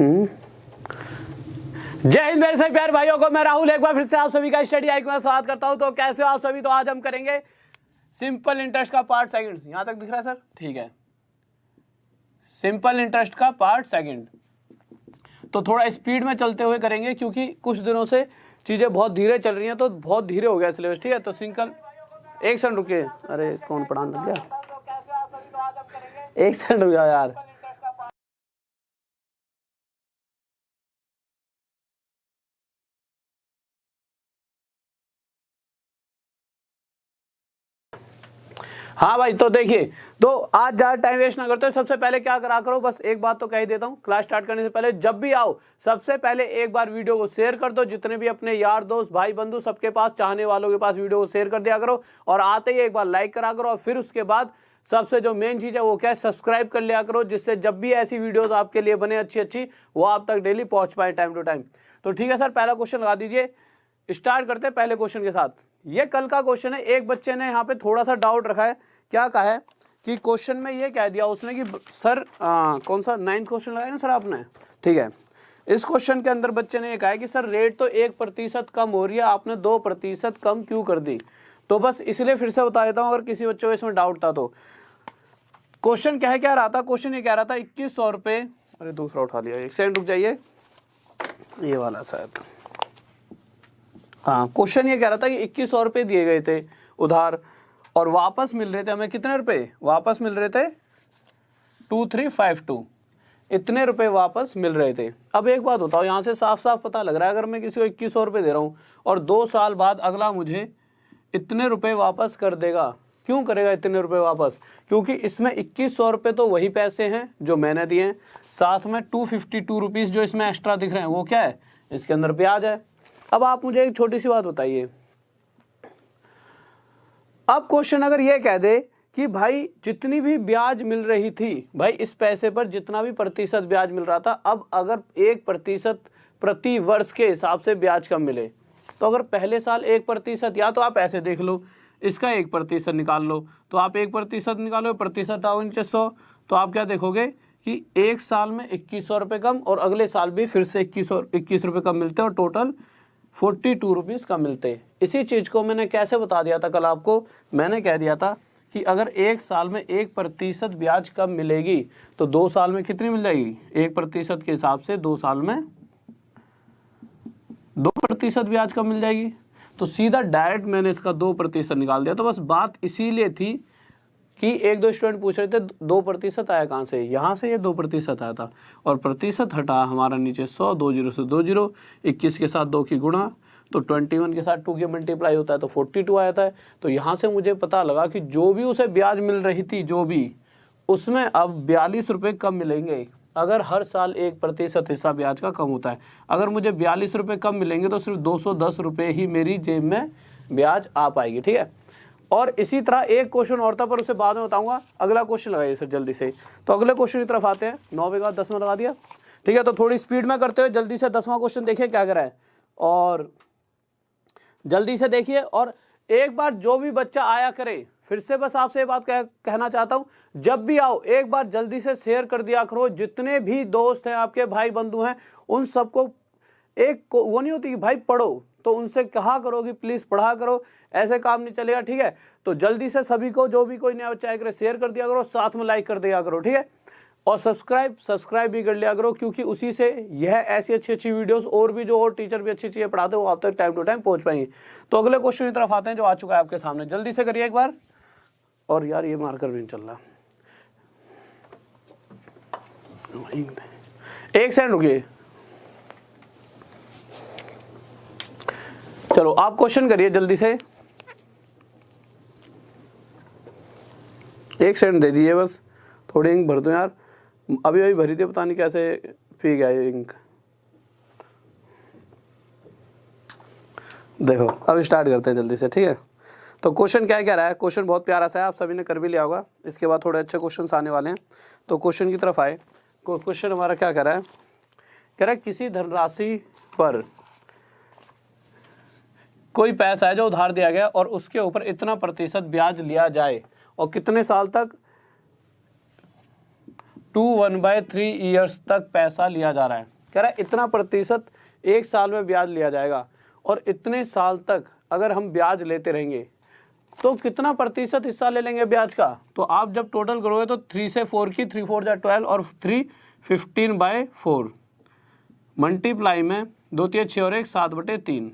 जय हिंद मेरे सभी प्यारे भाइयों को, मैं राहुल एक बार फिर से आप सभी का स्टडी हाइक में स्वागत करता हूं। तो कैसे हो आप सभी? तो आज हम करेंगे सिंपल इंटरेस्ट का पार्ट सेकंड। यहां तक दिख रहा है सर? ठीक है, सिंपल इंटरेस्ट का पार्ट सेकंड। तो थोड़ा स्पीड में चलते हुए करेंगे क्योंकि कुछ दिनों से चीजें बहुत धीरे चल रही हैं, तो बहुत धीरे हो गया सिलेबस। ठीक है, तो सिंपल एक सेकंड रुकिए। अरे कौन पढ़ाने लग गया? एक सेकंड रुक जाओ यार। हाँ भाई, तो देखिए, तो आज ज़्यादा टाइम वेस्ट ना करते, सबसे पहले क्या करा करो, बस एक बात तो कह ही देता हूँ, क्लास स्टार्ट करने से पहले जब भी आओ सबसे पहले एक बार वीडियो को शेयर कर दो। जितने भी अपने यार दोस्त भाई बंधु सबके पास, चाहने वालों के पास वीडियो को शेयर कर दिया करो और आते ही एक बार लाइक करा करो। और फिर उसके बाद सबसे जो मेन चीज़ है वो क्या है, सब्सक्राइब कर लिया करो, जिससे जब भी ऐसी वीडियोज़ आपके लिए बने अच्छी वो आप तक डेली पहुँच पाए टाइम टू टाइम। तो ठीक है सर, पहला क्वेश्चन लगा दीजिए। स्टार्ट करते हैं पहले क्वेश्चन के साथ। ये कल का क्वेश्चन है। एक बच्चे ने यहाँ पे थोड़ा सा डाउट रखा है। क्या कहा है कि क्वेश्चन में ये कह दिया उसने कि सर कौन सा 9th क्वेश्चन लगाया ना सर आपने? ठीक है, इस क्वेश्चन के अंदर बच्चे ने ये कहा है कि सर रेट तो 1% कम हो रही है, आपने 2% कम क्यों कर दी? तो बस इसलिए फिर से बता देता हूँ अगर किसी बच्चों को इसमें डाउट था तो। क्वेश्चन क्या रहा था? क्वेश्चन ये कह रहा था 2100 रुपये। अरे दूसरा उठा लिया, एक सेकंड रुक जाइए, ये वाला शायद। हाँ, क्वेश्चन ये कह रहा था कि 2100 रुपये दिए गए थे उधार और वापस मिल रहे थे हमें कितने रुपए? वापस मिल रहे थे 2352, इतने रुपए वापस मिल रहे थे। अब एक बात बताओ, यहाँ से साफ साफ पता लग रहा है अगर मैं किसी को 2100 रुपये दे रहा हूँ और 2 साल बाद अगला मुझे इतने रुपए वापस कर देगा, क्यों करेगा इतने रुपए वापस? क्योंकि इसमें 2100 रुपये तो वही पैसे हैं जो मैंने दिए हैं, साथ में 252 रुपीज़ जो इसमें एक्स्ट्रा दिख रहे हैं वो क्या है? इसके अंदर ब्याज है। अब आप मुझे एक छोटी सी बात बताइए, अब क्वेश्चन अगर ये कह दे कि भाई जितनी भी ब्याज मिल रही थी, भाई इस पैसे पर जितना भी प्रतिशत ब्याज मिल रहा था, अब अगर 1% प्रति वर्ष के हिसाब से ब्याज कम मिले, तो अगर पहले साल 1%, या तो आप ऐसे देख लो, इसका 1% निकाल लो, तो आप 1% निकालो, प्रतिशत आओ नीचे 100, तो आप क्या देखोगे कि एक साल में 2100 रुपये कम और अगले साल भी फिर से 21 रुपये कम मिलते हैं और टोटल 42 रुपीज़ का मिलते। इसी चीज़ को मैंने कैसे बता दिया था कल आपको? मैंने कह दिया था कि अगर एक साल में 1% ब्याज कम मिलेगी तो 2 साल में कितनी मिल जाएगी? 1% के हिसाब से 2 साल में 2% ब्याज कम मिल जाएगी। तो सीधा डायरेक्ट मैंने इसका 2% निकाल दिया। तो बस बात इसीलिए थी कि एक दो स्टूडेंट पूछ रहे थे 2% आया कहाँ से? यहाँ से ये 2% आया था और प्रतिशत हटा हमारा नीचे 100, 2 जीरो से 2 जीरो, 21 के साथ 2 की गुणा, तो 21 के साथ 2 की मल्टीप्लाई होता है तो 42 आता है। तो यहाँ से मुझे पता लगा कि जो भी उसे ब्याज मिल रही थी, जो भी, उसमें अब 42 रुपये कम मिलेंगे अगर हर साल 1% हिस्सा ब्याज का कम होता है। अगर मुझे 42 रुपये कम मिलेंगे तो सिर्फ 210 रुपये ही मेरी जेब में ब्याज आ पाएगी। ठीक है, और इसी तरह एक क्वेश्चन और था पर उसे बाद में बताऊंगा। अगला क्वेश्चन लगाइए सर जल्दी से। तो अगले क्वेश्चन की तरफ आते हैं। 9 के बाद 10वां लगा दिया। ठीक है, तो थोड़ी स्पीड में करते हुए जल्दी से 10वां क्वेश्चन देखिए क्या करा है और जल्दी से देखिए। और एक बार जो भी बच्चा आया करे, फिर से बस आपसे ये बात कहना चाहता हूँ, जब भी आओ एक बार जल्दी से शेयर कर दिया करो। जितने भी दोस्त हैं आपके, भाई बंधु हैं, उन सबको एक वो नहीं होती कि भाई पढ़ो, तो उनसे कहा करो कि प्लीज़ पढ़ा करो, ऐसे काम नहीं चलेगा। ठीक है, तो जल्दी से सभी को, जो भी कोई नया बच्चा आया करे, शेयर कर दिया करो, साथ में लाइक कर दिया करो। ठीक है, और सब्सक्राइब भी कर लिया करो, क्योंकि उसी से यह ऐसी अच्छी वीडियोस और भी जो और टीचर भी अच्छी चीज़ें पढ़ाते हैं वो आप तक टाइम टू टाइम पहुंच पाएंगे। तो अगले क्वेश्चन की तरफ आते हैं जो आ चुका है आपके सामने। जल्दी से करिए एक बार। और यार ये मार्कर भी नहीं चल रहा, एक सेकंड रुकिए। चलो आप क्वेश्चन करिए जल्दी से, एक सेकंड दे दीजिए बस, थोड़ी इंक भर दो यार, अभी भरी थी, पता नहीं कैसे पी गया ये इंक। देखो अब स्टार्ट करते हैं जल्दी से। ठीक है, तो क्वेश्चन क्या रहा है? क्वेश्चन बहुत प्यारा सा है, आप सभी ने कर भी लिया होगा। इसके बाद थोड़े अच्छे क्वेश्चन आने वाले हैं, तो क्वेश्चन की तरफ आए। क्वेश्चन हमारा क्या कह रहा है? कह रहा है किसी धनराशि पर कोई पैसा है जो उधार दिया गया और उसके ऊपर इतना प्रतिशत ब्याज लिया जाए और कितने साल तक टू 1/3 ईयर्स तक पैसा लिया जा रहा है। कह रहा है इतना प्रतिशत 1 साल में ब्याज लिया जाएगा और इतने साल तक अगर हम ब्याज लेते रहेंगे तो कितना प्रतिशत हिस्सा ले लेंगे ब्याज का। तो आप जब टोटल करोगे तो 3 से 4 की 3 4 जा 12 और 3 15/4 मल्टीप्लाई में 2 3 6 और 1 7/3।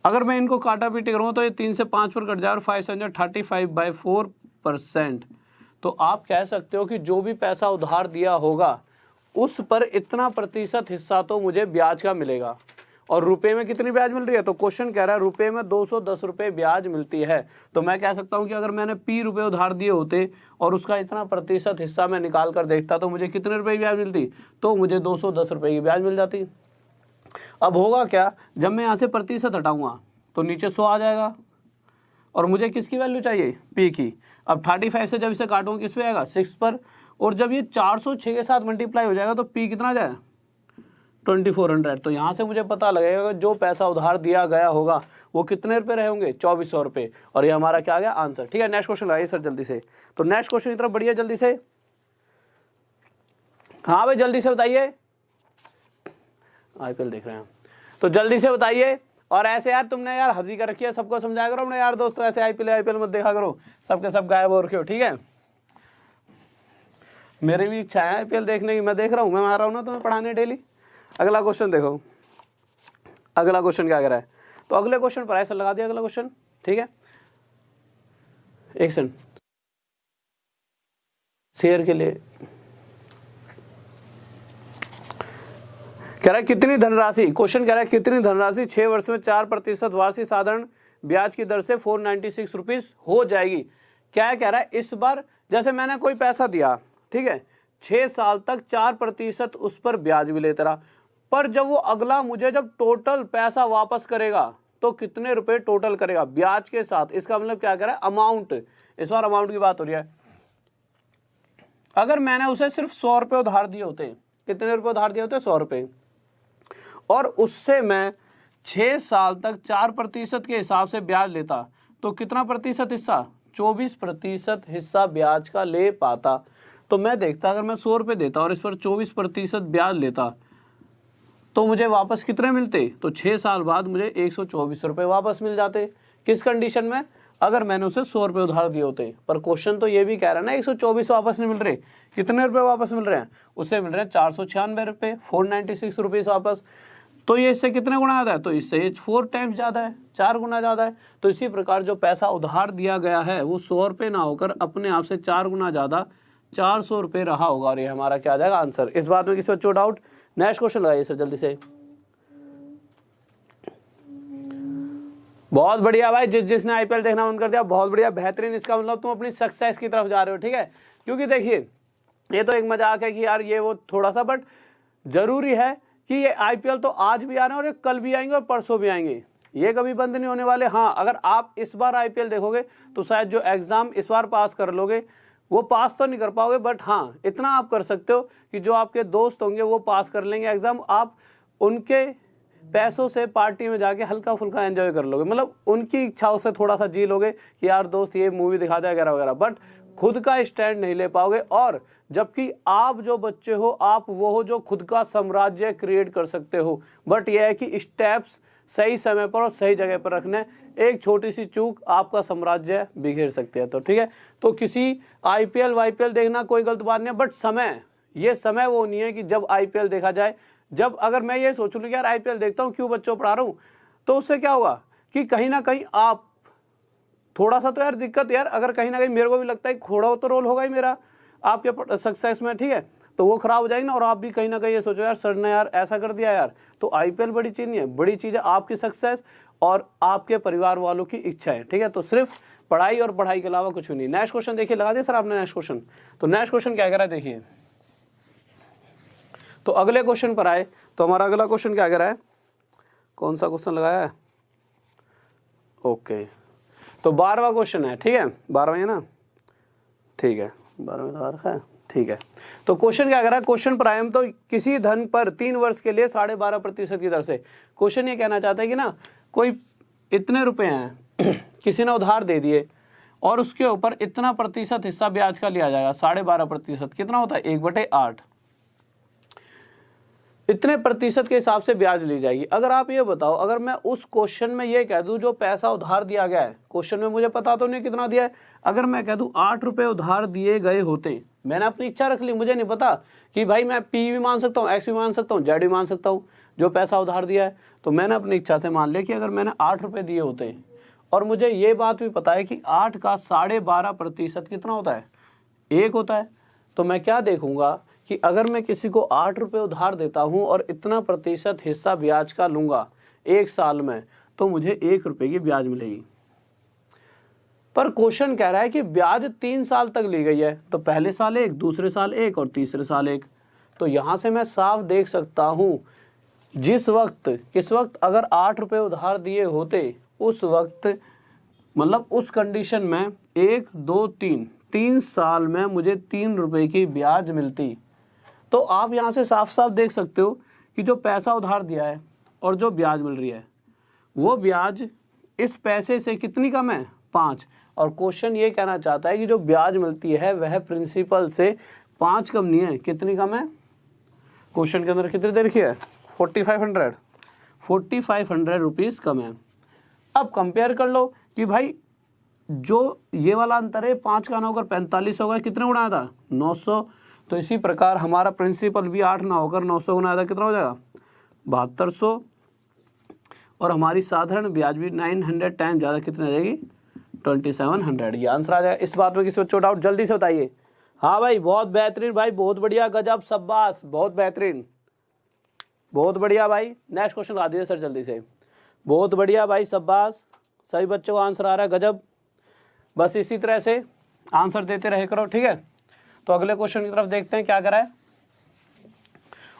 अगर मैं इनको काटा पीटी करूँगा तो ये 3 से 5 पर कट जाए और 5 से 35/4%। तो आप कह सकते हो कि जो भी पैसा उधार दिया होगा उस पर इतना प्रतिशत हिस्सा तो मुझे ब्याज का मिलेगा। और रुपए में कितनी ब्याज मिल रही है, तो क्वेश्चन कह रहा है रुपए में 210 रुपये ब्याज मिलती है। तो मैं कह सकता हूं कि अगर मैंने P रुपए उधार दिए होते और उसका इतना प्रतिशत हिस्सा मैं निकाल कर देखता तो मुझे कितने रुपए की ब्याज मिलती, तो मुझे 210 रुपये की ब्याज मिल जाती। अब होगा क्या, जब मैं यहाँ से प्रतिशत हटाऊंगा तो नीचे 100 आ जाएगा और मुझे किसकी वैल्यू चाहिए, P की। अब 35 से जब इसे काटूंगा किस पे आएगा, 6 पर, और जब ये 406 के साथ मल्टीप्लाई हो जाएगा तो P कितना आ जाएगा, 2400। तो यहाँ से मुझे पता लगेगा कि जो पैसा उधार दिया गया होगा वो कितने रुपए रहे होंगे, 2400 रुपये। और ये हमारा क्या आ गया, आंसर। ठीक है, नेक्स्ट क्वेश्चन लगाइए सर जल्दी से। तो नेक्स्ट क्वेश्चन की तरफ बढ़िया जल्दी से। हाँ भाई जल्दी से बताइए, IPL देख रहे हैं तो जल्दी से बताइए। और ऐसे यार तुमने यार हदी कर रखी है, सबको समझाया करो अपने यार दोस्तों, ऐसे IPL मत देखा करो, सबके सब गायब हो रखे हो। ठीक है, मेरी भी इच्छा है IPL देखने की, मैं देख रहा हूँ, मैं आ रहा हूँ ना तुम्हें पढ़ाने डेली। अगला क्वेश्चन देखो, अगला क्वेश्चन क्या कह रहा है। तो अगले क्वेश्चन पर ऐसा लगा दिया अगला क्वेश्चन। ठीक है, एक सेकंड, शेयर के लिए कह रहा है कितनी धनराशि, क्वेश्चन कह रहा है कितनी धनराशि 6 वर्ष में 4% वार्षिक साधारण ब्याज की दर से 496 रुपीज हो जाएगी। क्या कह रहा है, इस बार जैसे मैंने कोई पैसा दिया, ठीक है, 6 साल तक 4% उस पर ब्याज भी लेता रहा, पर जब वो अगला मुझे जब टोटल पैसा वापस करेगा तो कितने रुपए टोटल करेगा ब्याज के साथ। इसका मतलब क्या कह रहा है, अमाउंट, इस बार अमाउंट की बात हो रही है। अगर मैंने उसे सिर्फ 100 रुपये उधार दिए होते, कितने रुपए उधार दिए होते, 100 रुपये, और उससे मैं 6 साल तक 4% के हिसाब से ब्याज लेता तो कितना प्रतिशत हिस्सा, 24% हिस्सा ब्याज का ले पाता। तो मैं देखता अगर मैं 100 रुपये देता और इस पर 24% ब्याज लेता तो मुझे वापस कितने मिलते, तो 6 साल बाद मुझे 124 रुपये वापस मिल जाते। किस कंडीशन में, अगर मैंने उसे 100 रुपये उधार दिए होते। पर क्वेश्चन तो ये भी कह रहा है ना 124 वापस नहीं मिल रहे, कितने रुपए वापस मिल रहे हैं, उसे मिल रहे हैं 496 रुपये, 496 रुपीज़ वापस। तो ये इससे कितने गुना ज़्यादा है, तो इससे 4 टाइम्स ज़्यादा है, 4 गुना ज़्यादा है। तो इसी प्रकार जो पैसा उधार दिया गया है वो 100 रुपये ना होकर अपने आप से 4 गुना ज़्यादा 400 रुपये रहा होगा। और ये हमारा क्या आ जाएगा, आंसर। इस बात में किसी बच्चों को डाउट। नेक्स्ट क्वेश्चन लगाइए सर जल्दी से। बहुत बढ़िया भाई, जिसने IPL देखना बंद कर दिया बहुत बढ़िया, बेहतरीन। इसका मतलब तुम अपनी सक्सेस की तरफ जा रहे हो। ठीक है, क्योंकि देखिए ये तो एक मजाक है कि यार ये वो थोड़ा सा, बट जरूरी है कि ये IPL तो आज भी आ रहे हैं और ये कल भी आएंगे और परसों भी आएंगे, ये कभी बंद नहीं होने वाले। हाँ, अगर आप इस बार IPL देखोगे तो शायद जो एग्जाम इस बार पास कर लोगे वो पास तो नहीं कर पाओगे, बट हाँ इतना आप कर सकते हो कि जो आपके दोस्त होंगे वो पास कर लेंगे एग्जाम, आप उनके पैसों से पार्टी में जाके हल्का फुल्का एंजॉय कर लोगे, मतलब उनकी इच्छाओं से थोड़ा सा जी लोगे कि यार दोस्त ये मूवी दिखा दे वगैरह वगैरह, बट खुद का स्टैंड नहीं ले पाओगे। और जबकि आप जो बच्चे हो, आप वो हो जो खुद का साम्राज्य क्रिएट कर सकते हो, बट यह है कि स्टेप्स सही समय पर और सही जगह पर रखने, एक छोटी सी चूक आपका साम्राज्य बिखेर सकती है। तो ठीक है, तो किसी IPL देखना कोई गलत बात नहीं है, बट समय, ये समय वो नहीं है कि जब IPL देखा जाए। जब अगर मैं ये सोचूं कि यार IPL देखता हूँ, क्यों बच्चों पढ़ा रहा हूँ, तो उससे क्या होगा कि कहीं ना कहीं आप थोड़ा सा तो यार दिक्कत, यार अगर कहीं ना कहीं मेरे को भी लगता है थोड़ा तो रोल होगा ही मेरा आपके सक्सेस में, ठीक है, तो वो खराब हो जाएगी ना। और आप भी कहीं ना कहीं ये सोचो यार सर ने यार ऐसा कर दिया यार। तो IPL बड़ी चीज़ नहीं है, बड़ी चीज़ है आपकी सक्सेस और आपके परिवार वालों की इच्छा है। ठीक है, तो सिर्फ पढ़ाई और पढ़ाई के अलावा कुछ नहीं। नेक्स्ट क्वेश्चन देखिए, लगा दिया सर आपने नेक्स्ट क्वेश्चन। तो नेक्स्ट क्वेश्चन क्या कह रहा है देखिए, तो अगले क्वेश्चन पर आए तो हमारा अगला क्वेश्चन क्या कह रहा है, कौन सा क्वेश्चन लगाया है, ओके, तो 12वां क्वेश्चन है। ठीक है, 12वां है ना, ठीक है, 12वां लगा रखा है, ठीक है। तो क्वेश्चन क्या कह रहा है, क्वेश्चन प्राइम, तो किसी धन पर 3 वर्ष के लिए 12.5% की दर से। क्वेश्चन ये कहना चाहता है कि ना कोई इतने रुपए हैं किसी ने उधार दे दिए और उसके ऊपर इतना प्रतिशत हिस्सा ब्याज का लिया जाएगा, 12.5%। कितना होता है? 1/8। इतने प्रतिशत के हिसाब से ब्याज ली जाएगी। अगर आप ये बताओ, अगर मैं उस क्वेश्चन में ये कह दूं जो पैसा उधार दिया गया है, क्वेश्चन में मुझे पता तो नहीं कितना दिया है, अगर मैं कह दूं 8 रुपए उधार दिए गए होते, मैंने अपनी इच्छा रख ली, मुझे नहीं पता कि भाई मैं पी भी मान सकता हूँ, एक्स भी मान सकता हूँ, जेड भी मान सकता हूँ, जो पैसा उधार दिया है, तो मैंने अपनी इच्छा से मान लिया कि अगर मैंने 8 रुपए दिए होते और मुझे ये बात भी पता है कि 8 का 12.5% कितना होता है? 1 होता है, तो मैं क्या देखूंगा कि अगर मैं किसी को 8 रुपए उधार देता हूं और इतना प्रतिशत हिस्सा ब्याज का लूंगा 1 साल में, तो मुझे 1 रुपए की ब्याज मिलेगी। पर क्वेश्चन कह रहा है कि ब्याज 3 साल तक ली गई है, तो पहले साल 1, दूसरे साल 1 और तीसरे साल 1। तो यहां से मैं साफ देख सकता हूं, जिस वक्त, किस वक्त, अगर 8 रुपए उधार दिए होते उस वक्त, मतलब उस कंडीशन में 1, 2, 3 साल में मुझे 3 रुपए की ब्याज मिलती। तो आप यहाँ से साफ साफ देख सकते हो कि जो पैसा उधार दिया है और जो ब्याज मिल रही है, वो ब्याज इस पैसे से कितनी कम है? 5। और क्वेश्चन ये कहना चाहता है कि जो ब्याज मिलती है वह प्रिंसिपल से 5 कम नहीं है। कितनी कम है? क्वेश्चन के अंदर कितनी देर की है? 4500 रुपीज़ कम है। अब कंपेयर कर लो कि भाई जो ये वाला अंतर है 5 का 9 होकर 45 होगा, कितने गुना था? 900। तो इसी प्रकार हमारा प्रिंसिपल भी 8 ना होकर 900 गुना था, कितना हो जाएगा? 7200। और हमारी साधारण ब्याज भी 900 टाइम ज़्यादा, कितनी आ जाएगी? 2700। ये आंसर आ जाएगा। इस बात में किसी बच्चों डाउट? जल्दी से बताइए। हाँ भाई, बहुत बेहतरीन भाई, बहुत बढ़िया, गजब, शाबाश, बहुत बेहतरीन, बहुत बढ़िया भाई। नेक्स्ट क्वेश्चन ला दीजिए सर जल्दी से। बहुत बढ़िया भाई, शाबाश, सभी बच्चों का आंसर आ रहा है, गजब। बस इसी तरह से आंसर देते रहे करो, ठीक है। तो अगले क्वेश्चन की तरफ देखते हैं क्या करा है।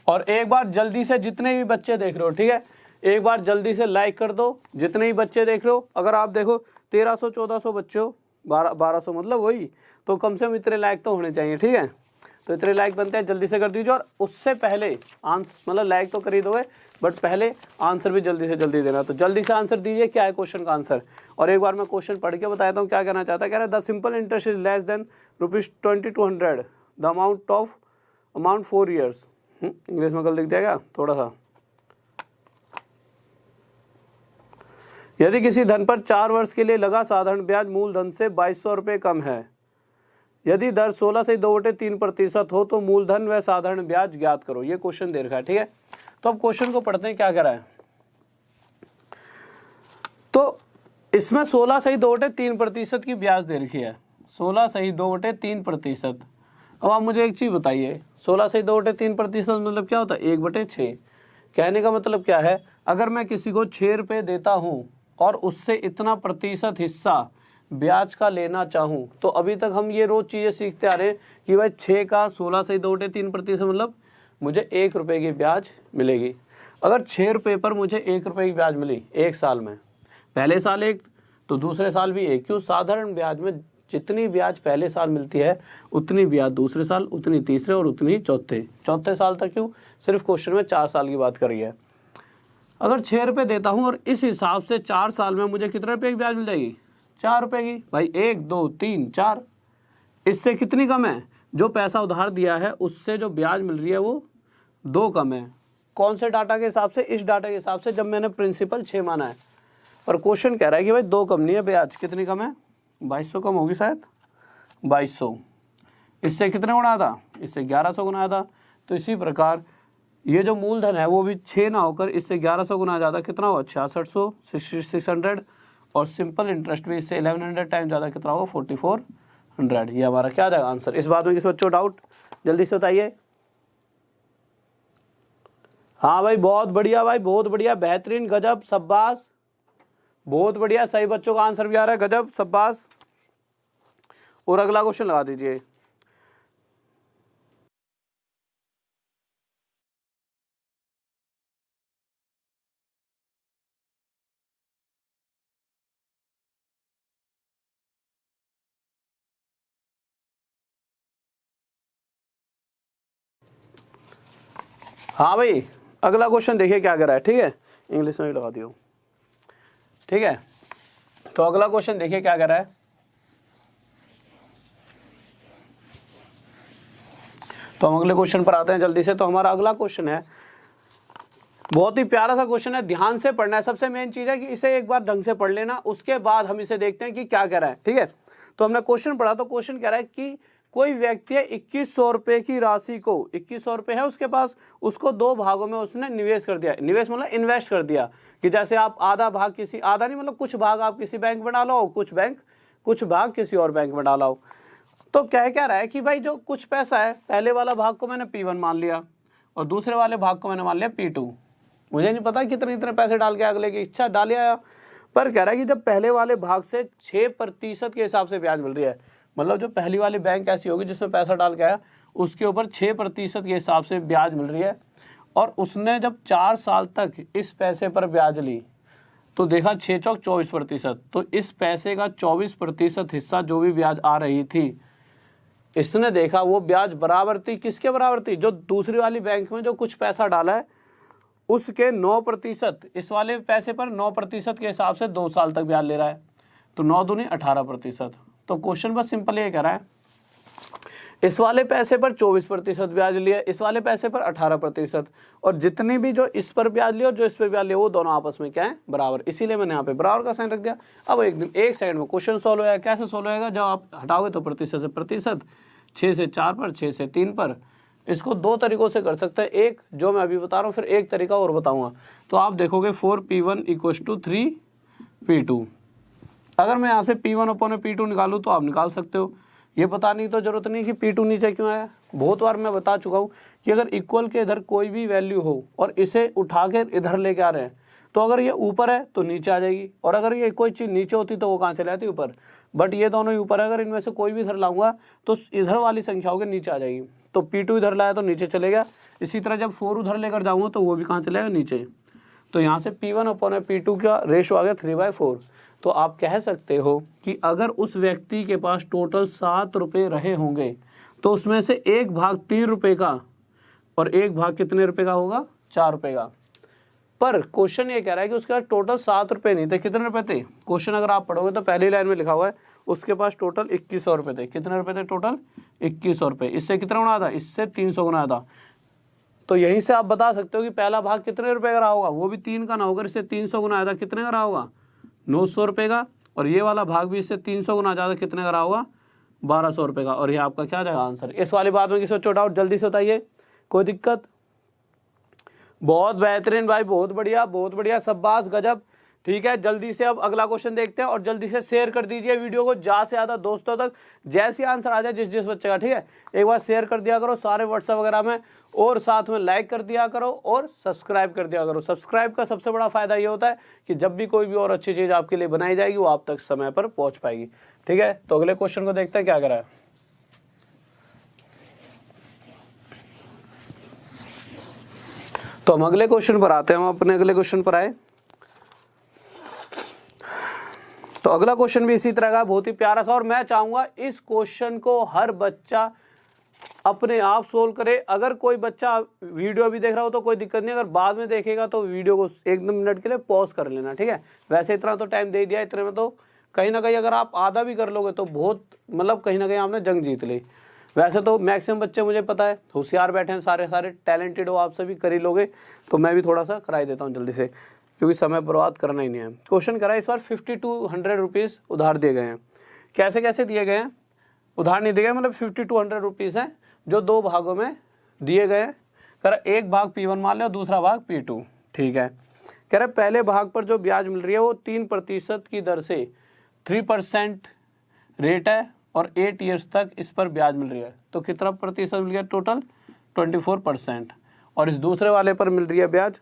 और एक बार जल्दी से जितने भी बच्चे देख रहे हो, ठीक है, एक बार जल्दी से लाइक कर दो, जितने भी बच्चे देख रहे हो। अगर आप देखो 1300 1400 बच्चों, 1200 मतलब वही, तो कम से कम इतने लाइक तो होने चाहिए, ठीक है। तो इतने लाइक बनते हैं, जल्दी से कर दीजिए। और उससे पहले आंसर, मतलब लाइक तो कर ही दोगे, बट पहले आंसर भी जल्दी से जल्दी देना। तो जल्दी से आंसर दीजिए, क्या है क्वेश्चन का आंसर। और एक बार मैं क्वेश्चन पढ़ के बताता हूँ क्या कहना चाहता है। कह रहा है the simple interest is less than ₹2200 the amount 4 years। English में कल दिख जाएगा थोड़ा सा। यदि किसी धन पर 4 वर्ष के लिए लगा साधारण ब्याज मूलधन से 2200 रुपये कम है, यदि दर 16 से 2/3% हो तो मूलधन व साधारण ब्याज ज्ञात करो। ये क्वेश्चन दे रखा है, ठीक है। तो अब क्वेश्चन को पढ़ते हैं क्या कह रहा है। तो इसमें 16 से 2/3% की ब्याज दे रखी है, 16 से 2/3%। अब आप मुझे एक चीज बताइए, 16 से 2/3% मतलब क्या होता है? 1/6। कहने का मतलब क्या है, अगर मैं किसी को 6 रुपये देता हूं और उससे इतना प्रतिशत हिस्सा ब्याज का लेना चाहूं, तो अभी तक हम ये रोज चीजें सीखते आ रहे हैं कि भाई 6 का 16 से 2/3% मतलब मुझे 1 रुपये की ब्याज मिलेगी। अगर 6 रुपये पर मुझे 1 रुपये की ब्याज मिली 1 साल में, पहले साल 1 तो दूसरे साल भी 1, क्यों? साधारण ब्याज में जितनी ब्याज पहले साल मिलती है उतनी ब्याज दूसरे साल, उतनी तीसरे और उतनी चौथे साल तक। क्यों? सिर्फ क्वेश्चन में 4 साल की बात करी है। अगर 6 रुपये देता हूं और इस हिसाब से 4 साल में मुझे कितने रुपये की ब्याज मिल जाएगी? 4 रुपये की। भाई 1 2 3 4, इससे कितनी कम है? जो पैसा उधार दिया है उससे जो ब्याज मिल रही है वो 2 कम है। कौन से डाटा के हिसाब से? इस डाटा के हिसाब से जब मैंने प्रिंसिपल 6 माना है। और क्वेश्चन कह रहा है कि भाई 2 कम नहीं है, ब्याज कितनी कम है? 2200 कम होगी शायद, 2200। इससे कितने गुना था? इससे 1100 गुना था। तो इसी प्रकार ये जो मूलधन है वो भी 6 ना होकर इससे 1100 गुना ज़्यादा, कितना होगा? 6600, 600। और सिंपल इंटरेस्ट भी इससे 1100 टाइम ज़्यादा, कितना होगा? 4400। ये हमारा क्या जाएगा आंसर। इस बात में किसी बच्चों डाउट? जल्दी से बताइए। हाँ भाई, बहुत बढ़िया भाई, बहुत बढ़िया, बेहतरीन, गजब, शाबाश, बहुत बढ़िया, सही बच्चों का आंसर भी आ रहा है, गजब, शाबाश। और अगला क्वेश्चन लगा दीजिए। हाँ भाई, अगला क्वेश्चन देखिए क्या कर रहा है, ठीक है। इंग्लिश में ही लगा दियो, ठीक है। तो अगला क्वेश्चन देखिए क्या कर रहा है। तो हम अगले क्वेश्चन पर आते हैं जल्दी से। तो हमारा अगला क्वेश्चन है, बहुत ही प्यारा सा क्वेश्चन है, ध्यान से पढ़ना है। सबसे मेन चीज है कि इसे एक बार ढंग से पढ़ लेना, उसके बाद हम इसे देखते हैं कि क्या कह रहा है। ठीक है, तो हमने क्वेश्चन पढ़ा, तो क्वेश्चन कह रहा है कि कोई व्यक्ति है 2100 रुपए की राशि को, 2100 रुपए है उसके पास, उसको 2 भागों में उसने निवेश कर दिया। निवेश मतलब इन्वेस्ट कर दिया, कि जैसे आप आधा भाग किसी, आधा नहीं मतलब कुछ भाग आप किसी बैंक में डालो, कुछ भाग किसी और बैंक में डाला हो। तो क्या रहा है कि भाई जो कुछ पैसा है, पहले वाला भाग को मैंने P1 मान लिया और दूसरे वाले भाग को मैंने मान लिया P2। मुझे नहीं पता कितने पैसे डाल के अगले की इच्छा डाल आया, पर कह रहा है कि जब पहले वाले भाग से 6% के हिसाब से ब्याज मिल रही है, मतलब जो पहली वाली बैंक ऐसी होगी जिसमें पैसा डाल के आया उसके ऊपर 6% के हिसाब से ब्याज मिल रही है, और उसने जब 4 साल तक इस पैसे पर ब्याज ली तो देखा 6 चौक 24%, तो इस पैसे का 24% हिस्सा जो भी ब्याज आ रही थी, इसने देखा वो ब्याज बराबर थी, किसके बराबर थी, जो दूसरी वाली बैंक में जो कुछ पैसा डाला है उसके 9%, इस वाले पैसे पर 9% के हिसाब से 2 साल तक ब्याज ले रहा है, तो 9 दूनी 18%। तो क्वेश्चन बस सिंपल ये कह रहा है, इस वाले पैसे पर 24% ब्याज लिया, इस वाले पैसे पर 18%, और जितनी भी जो इस पर ब्याज लिया और जो इस पर ब्याज लिया वो दोनों आपस में क्या है, बराबर। इसीलिए मैंने यहाँ पे बराबर का साइन रख दिया। अब एक सेकंड में क्वेश्चन सॉल्व हो जाएगा। कैसे सॉल्व होएगा, जब आप हटाओगे तो प्रतिशत से प्रतिशत, 6 से 4 पर, 6 से 3 पर। इसको 2 तरीकों से कर सकते हैं, एक जो मैं अभी बता रहा हूँ, फिर एक तरीका और बताऊँगा। तो आप देखोगे 4P1 = 3P2। अगर मैं यहाँ से P1/P2 निकालूँ तो आप निकाल सकते हो, ये बताने की तो जरूरत नहीं कि P2 नीचे क्यों आया। बहुत बार मैं बता चुका हूँ कि अगर इक्वल के इधर कोई भी वैल्यू हो और इसे उठा के इधर लेके आ रहे हैं, तो अगर ये ऊपर है तो नीचे आ जाएगी, और अगर ये कोई चीज़ नीचे होती तो वो कहाँ चले जाती, ऊपर। बट ये दोनों ही ऊपर है, अगर इनमें से कोई भी इधर लाऊंगा तो इधर वाली संख्याओं के नीचे आ जाएगी। तो P2 इधर लाया तो नीचे चलेगा, इसी तरह जब 4 उधर लेकर जाऊँगा तो वो भी कहाँ चलेगा, नीचे। तो यहाँ से P1/P2 का रेशो आ गया 3/4। तो आप कह सकते हो कि अगर उस व्यक्ति के पास टोटल 7 रुपये रहे होंगे तो उसमें से एक भाग 3 रुपये का और एक भाग कितने रुपए का होगा, 4 रुपये का। पर क्वेश्चन ये कह रहा है कि उसके पास टोटल 7 रुपये नहीं थे, कितने रुपए थे। क्वेश्चन अगर आप पढ़ोगे तो पहली लाइन में लिखा हुआ है उसके पास टोटल 2100 रुपये थे। कितने रुपए थे टोटल, 2100 रुपये। इससे कितना गुना था, इससे 300 गुना था। तो यहीं से आप बता सकते हो कि पहला भाग कितने रुपए का रहा होगा, वो भी 3 का ना होगा, इससे 300 गुना आया था, कितने का रहा होगा, 900 रुपये का। और ये वाला भाग भी इससे 300 गुना ज़्यादा, कितने का रहा होगा, 1200 रुपये का। और ये आपका क्या जाएगा आंसर। इस वाली बात में किसी को डाउट, जल्दी से बताइए, कोई दिक्कत। बहुत बेहतरीन भाई, बहुत बढ़िया, शाबाश, गजब। ठीक है, जल्दी से अब अगला क्वेश्चन देखते हैं, और जल्दी से शेयर कर दीजिए वीडियो को ज़्यादा से ज़्यादा दोस्तों तक, जैसे आंसर आ जाए जिस बच्चे का। ठीक है, एक बार शेयर कर दिया करो सारे व्हाट्सएप वगैरह में, और साथ में लाइक कर दिया करो और सब्सक्राइब कर दिया करो। सब्सक्राइब का सबसे बड़ा फायदा ये होता है कि जब भी कोई भी और अच्छी चीज़ आपके लिए बनाई जाएगी वो आप तक समय पर पहुँच पाएगी। ठीक है, तो अगले क्वेश्चन को देखते हैं क्या करा है। तो हम अगले क्वेश्चन पर आते हैं, हम अपने अगले क्वेश्चन पर आए। तो अगला क्वेश्चन भी इसी तरह का, बहुत ही प्यारा सा, और मैं चाहूंगा इस क्वेश्चन को हर बच्चा अपने आप सोल्व करे। अगर कोई बच्चा वीडियो भी देख रहा हो तो कोई दिक्कत नहीं, अगर बाद में देखेगा तो वीडियो को 1-2 मिनट के लिए पॉज कर लेना। ठीक है, वैसे इतना तो टाइम दे दिया, इतने में तो कहीं ना कहीं अगर आप आधा भी कर लोगे तो बहुत, मतलब कहीं ना कहीं आपने जंग जीत ली। वैसे तो मैक्सिमम बच्चे मुझे पता है होशियार बैठे हैं, सारे टैलेंटेड हो, आप सभी कर ही लोगे, तो मैं भी थोड़ा सा कराई देता हूँ जल्दी से, क्योंकि समय बर्बाद करना ही नहीं है। क्वेश्चन करा इस बार 5200 रुपीज़ उधार दिए गए हैं। कैसे कैसे दिए गए हैं, उधार नहीं दिए गए, मतलब 5200 रुपीज़ हैं जो 2 भागों में दिए गए हैं। कह रहा एक भाग P1 मान ले और दूसरा भाग P2। ठीक है, कह रहा पहले भाग पर जो ब्याज मिल रही है वो 3% की दर से 3% रेट है, और 8 ईयर्स तक इस पर ब्याज मिल रही है। तो कितना प्रतिशत मिल गया, टोटल 24%। और इस दूसरे वाले पर मिल रही है ब्याज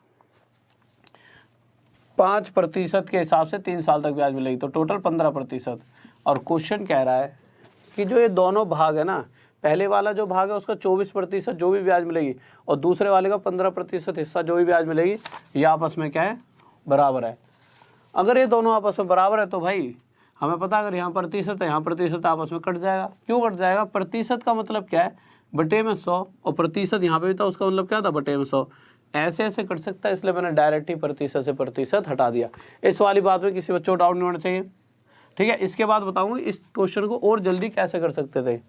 5% के हिसाब से 3 साल तक ब्याज मिलेगी, तो टोटल 15%। और क्वेश्चन कह रहा है कि जो ये दोनों भाग है ना, पहले वाला जो भाग है उसका 24% जो भी ब्याज मिलेगी, और दूसरे वाले का 15% हिस्सा जो भी ब्याज मिलेगी, ये आपस में क्या है, बराबर है। अगर ये दोनों आपस में बराबर है तो भाई हमें पता है अगर यहाँ प्रतिशत है, यहाँ प्रतिशत आपस में कट जाएगा। क्यों कट जाएगा, प्रतिशत का मतलब क्या है, बटे में 100, और प्रतिशत यहाँ पे भी था, उसका मतलब क्या था, बटे में 100। ऐसे ऐसे कट सकता है, इसलिए मैंने डायरेक्ट ही प्रतिशत से प्रतिशत हटा दिया। इस वाली बात में किसी बच्चों को डाउट नहीं होना चाहिए। ठीक है, इसके बाद बताऊंगा इस क्वेश्चन को और जल्दी कैसे कर सकते थे।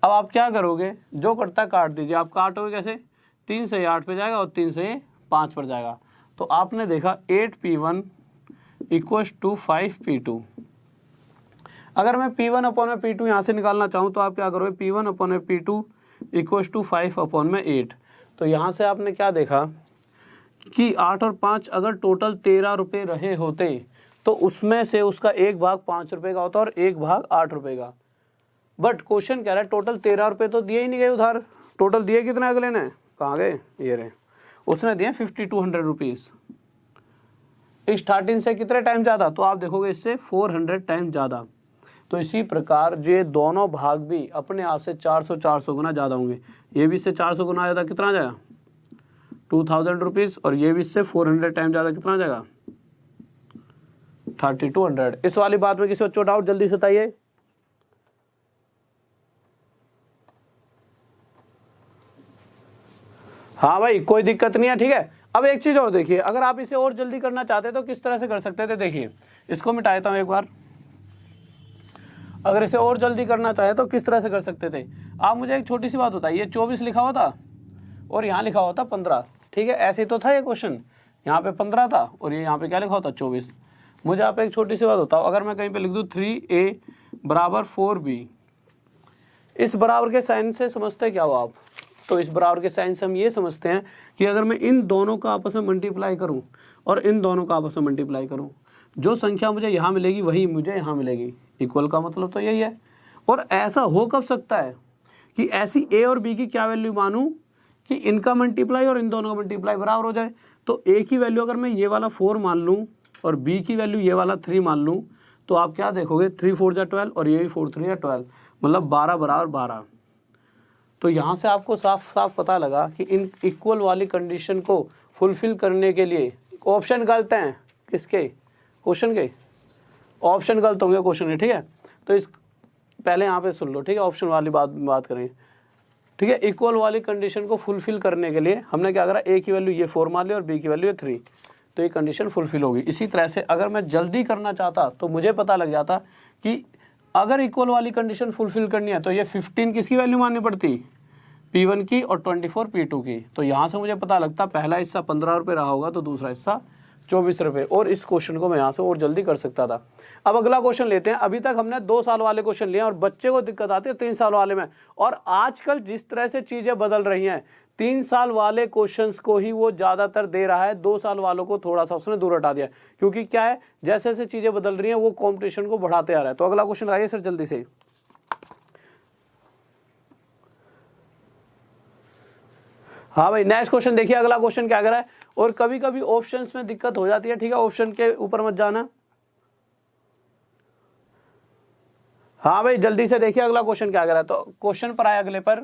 अब आप क्या करोगे, जो कटता है काट दीजिए। आप काटोगे कैसे, 3 से 8 पे जाएगा और 3 से 5 पर जाएगा। तो आपने देखा 8P1 इक्वल्स टू 5P2। अगर मैं P1 अपॉन में P2 यहाँ से निकालना चाहूँ तो आप क्या करोगे, P1 अपॉन में P2 इक्वल्स टू 5 अपॉन में 8। तो यहाँ से आपने क्या देखा कि 8 और 5 अगर टोटल 13 रुपये रहे होते तो उसमें से उसका एक भाग 5 रुपये का होता और एक भाग 8 रुपये का। बट क्वेश्चन कह रहा है टोटल 13 रुपये तो दिए ही नहीं गए उधार। टोटल दिए कितने अगले ने, कहाँ गए, ये रहे, उसने दिए 5200 रुपीज़। स्टार्टिंग से कितने टाइम ज़्यादा, तो आप देखोगे इससे 400 टाइम ज़्यादा। तो इसी प्रकार ये दोनों भाग भी अपने आप से 400 गुना ज़्यादा होंगे। ये भी इससे 400 गुना ज़्यादा कितना आ जाएगा, 2000 रुपीज़, और ये भी इससे 400 टाइम ज़्यादा कितना आ जाएगा, 3200। इस वाली बात में किसी बच्चों डाउट, जल्दी से बताइए। हाँ भाई कोई दिक्कत नहीं है, ठीक है। अब एक चीज़ और देखिए, अगर आप इसे और जल्दी करना चाहते तो किस तरह से कर सकते थे। देखिए इसको मिटा देता हूँ एक बार। अगर इसे और जल्दी करना चाहे तो किस तरह से कर सकते थे। आप मुझे एक छोटी सी बात बताइए, 24 लिखा हुआ था और यहाँ लिखा हुआ था 15, ठीक है, ऐसे ही तो था ये क्वेश्चन। यहाँ पे 15 था और ये यहाँ पे क्या लिखा होता 24। मुझे आप एक छोटी सी बात बताओ, अगर मैं कहीं पे लिख दूँ 3A बराबर 4B, इस बराबर के साइन से समझते क्या हो आप, तो इस बराबर के साइन से हम ये समझते हैं कि अगर मैं इन दोनों का आपस में मल्टीप्लाई करूं और इन दोनों का आपस में मल्टीप्लाई करूं, जो संख्या मुझे यहाँ मिलेगी वही मुझे यहाँ मिलेगी। इक्वल का मतलब तो यही है। और ऐसा हो कब सकता है कि ऐसी ए और बी की क्या वैल्यू मानूं कि इनका मल्टीप्लाई और इन दोनों का मल्टीप्लाई बराबर हो जाए। तो ए की वैल्यू अगर मैं ये वाला 4 मान लूँ और बी की वैल्यू ये वाला 3 मान लूँ, तो आप क्या देखोगे, 3 4 जा 12 और ये भी 4 3 या 12, मतलब 12 बराबर 12। तो यहाँ से आपको साफ साफ पता लगा कि इन इक्वल वाली कंडीशन को फुलफिल करने के लिए ऑप्शन गलत हैं। किसके, क्वेश्चन के ऑप्शन गलत होंगे क्वेश्चन के, ठीक है। तो इस पहले यहाँ पे सुन लो, ठीक है, ऑप्शन वाली बात करेंगे, ठीक है। इक्वल वाली कंडीशन को फुलफिल करने के लिए हमने क्या करा, ए की वैल्यू ये 4 मान ली और बी की वैल्यू ये 3, तो ये कंडीशन फुलफिल होगी। इसी तरह से अगर मैं जल्दी करना चाहता तो मुझे पता लग जाता कि अगर इक्वल वाली कंडीशन फुलफिल करनी है तो ये 15 किसकी वैल्यू माननी पड़ती, P1 की, और 24 P2 की। तो यहाँ से मुझे पता लगता पहला हिस्सा 15 रुपये रहा होगा तो दूसरा हिस्सा 24 रुपये, और इस क्वेश्चन को मैं यहाँ से और जल्दी कर सकता था। अब अगला क्वेश्चन लेते हैं। अभी तक हमने 2 साल वाले क्वेश्चन लिए और बच्चे को दिक्कत आती है 3 साल वाले में। और आजकल जिस तरह से चीज़ें बदल रही हैं, 3 साल वाले क्वेश्चंस को ही वो ज़्यादातर दे रहा है, 2 साल वालों को थोड़ा सा उसने दूर हटा दिया। क्योंकि क्या है, जैसे जैसे चीज़ें बदल रही हैं वो कॉम्पिटिशन को बढ़ाते आ रहा है। तो अगला क्वेश्चन आइए सर जल्दी से। हाँ भाई नेक्स्ट क्वेश्चन देखिए, अगला क्वेश्चन क्या कर रहा है। और कभी कभी ऑप्शंस में दिक्कत हो जाती है, ठीक है, ऑप्शन के ऊपर मत जाना। हाँ भाई जल्दी से देखिए अगला क्वेश्चन क्या कर रहा है। तो क्वेश्चन पर आए अगले पर,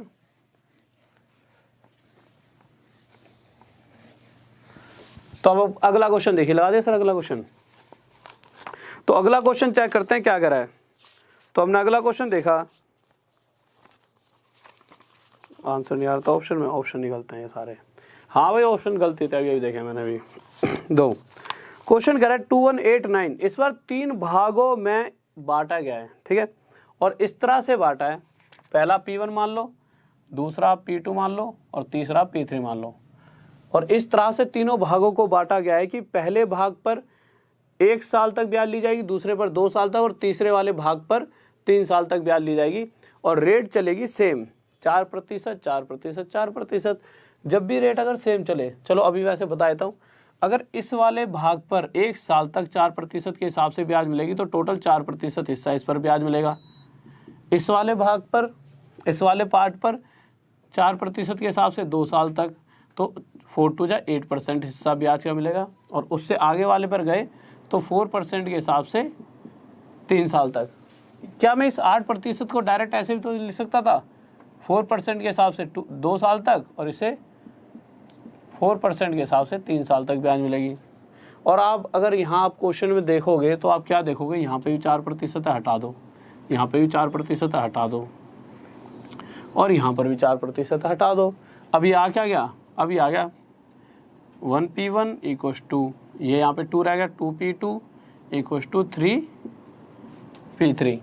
तो अब अगला क्वेश्चन देखिए, लगा दे सर अगला क्वेश्चन। तो अगला क्वेश्चन चेक करते हैं क्या कर रहा है। तो हमने अगला क्वेश्चन देखा, आंसर नहीं आ रहा था ऑप्शन में, ऑप्शन निकलते हैं ये सारे। हाँ भाई ऑप्शन गलती थे, अभी देखे मैंने अभी। 2 क्वेश्चन कह रहा है 2189, इस बार 3 भागों में बांटा गया है, ठीक है। और इस तरह से बांटा है, पहला P1 मान लो, दूसरा P2 मान लो और तीसरा P3 मान लो। और इस तरह से तीनों भागों को बांटा गया है कि पहले भाग पर 1 साल तक ब्याज ली जाएगी, दूसरे पर 2 साल तक, और तीसरे वाले भाग पर 3 साल तक ब्याज ली जाएगी। और रेट चलेगी सेम, 4%, 4%, 4%। जब भी रेट अगर सेम चले, चलो अभी वैसे बता देता हूँ, अगर इस वाले भाग पर 1 साल तक 4% के हिसाब से ब्याज मिलेगी तो टोटल 4% हिस्सा इस पर ब्याज मिलेगा। इस वाले भाग पर, इस वाले पार्ट पर 4% के हिसाब से 2 साल तक, तो 4 2 जा 8% हिस्सा ब्याज का मिलेगा। और उससे आगे वाले पर गए तो 4% के हिसाब से 3 साल तक। क्या मैं इस 8% को डायरेक्ट ऐसे भी तो लिख सकता था, 4% के हिसाब से 2 साल तक, और इसे 4% के हिसाब से 3 साल तक ब्याज मिलेगी। और आप अगर यहाँ आप क्वेश्चन में देखोगे तो आप क्या देखोगे, यहाँ पे भी 4% है, हटा दो, यहाँ पे भी 4% है, हटा दो, और यहाँ पर भी 4% हटा दो। अभी आ क्या गया, अभी आ गया 1P1 इक्वल्स टू, ये यहाँ पे 2 रह गया, 2P2 इक्वल्स टू 3P3।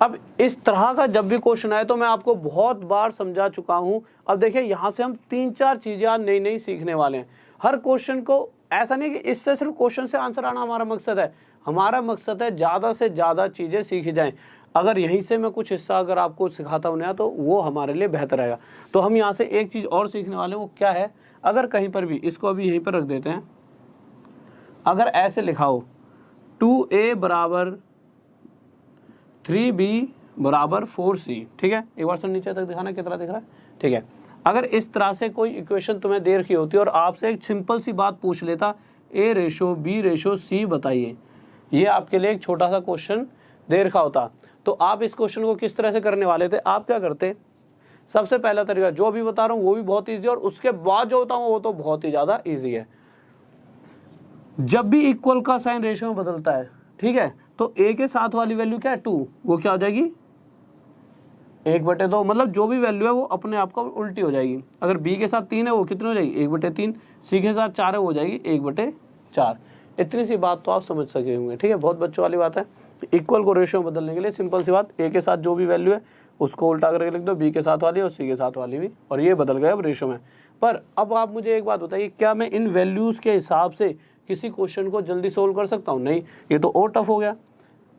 अब इस तरह का जब भी क्वेश्चन आए तो मैं आपको बहुत बार समझा चुका हूं। अब देखिए यहाँ से हम 3-4 चीजें आज नई नई सीखने वाले हैं। हर क्वेश्चन को ऐसा नहीं कि इससे सिर्फ क्वेश्चन से आंसर आना हमारा मकसद है, हमारा मकसद है ज़्यादा से ज़्यादा चीज़ें सीखी जाएं। अगर यहीं से मैं कुछ हिस्सा अगर आपको सिखाता हूँ नया तो वो हमारे लिए बेहतर रहेगा। तो हम यहाँ से एक चीज़ और सीखने वाले हैं, वो क्या है, अगर कहीं पर भी इसको अभी यहीं पर रख देते हैं, अगर ऐसे लिखा हो 2a बराबर 3b बराबर 4c, ठीक है, एक बार से नीचे तक दिखाना कितना दिख रहा है, ठीक है। अगर इस तरह से कोई इक्वेशन तुम्हें दे रखी होती और आपसे एक सिंपल सी बात पूछ लेता a/b/c बताइए, ये आपके लिए एक छोटा सा क्वेश्चन दे रखा होता, तो आप इस क्वेश्चन को किस तरह से करने वाले थे, आप क्या करते, सबसे पहला तरीका जो भी बता रहा हूँ वो भी बहुत ईजी, और उसके बाद जो होता हूँ वो तो बहुत ही ज़्यादा ईजी है। जब भी इक्वल का साइन रेशियो में बदलता है, ठीक है, तो a के साथ वाली वैल्यू क्या है 2, वो क्या हो जाएगी 1/2, मतलब जो भी वैल्यू है वो अपने आप को उल्टी हो जाएगी। अगर b के साथ 3 है वो कितनी हो जाएगी 1/3, c के साथ 4 है वो हो जाएगी 1/4। इतनी सी बात तो आप समझ सके होंगे, ठीक है, बहुत बच्चों वाली बात है। इक्वल को रेशियो में बदलने के लिए सिंपल सी बात, a के साथ जो भी वैल्यू है उसको उल्टा करके लिख दो, b के साथ वाली और c के साथ वाली भी, और ये बदल गया अब रेशियो में। पर अब आप मुझे एक बात बताइए, क्या मैं इन वैल्यूज़ के हिसाब से किसी क्वेश्चन को जल्दी सोल्व कर सकता हूँ? नहीं, ये तो और टफ हो गया।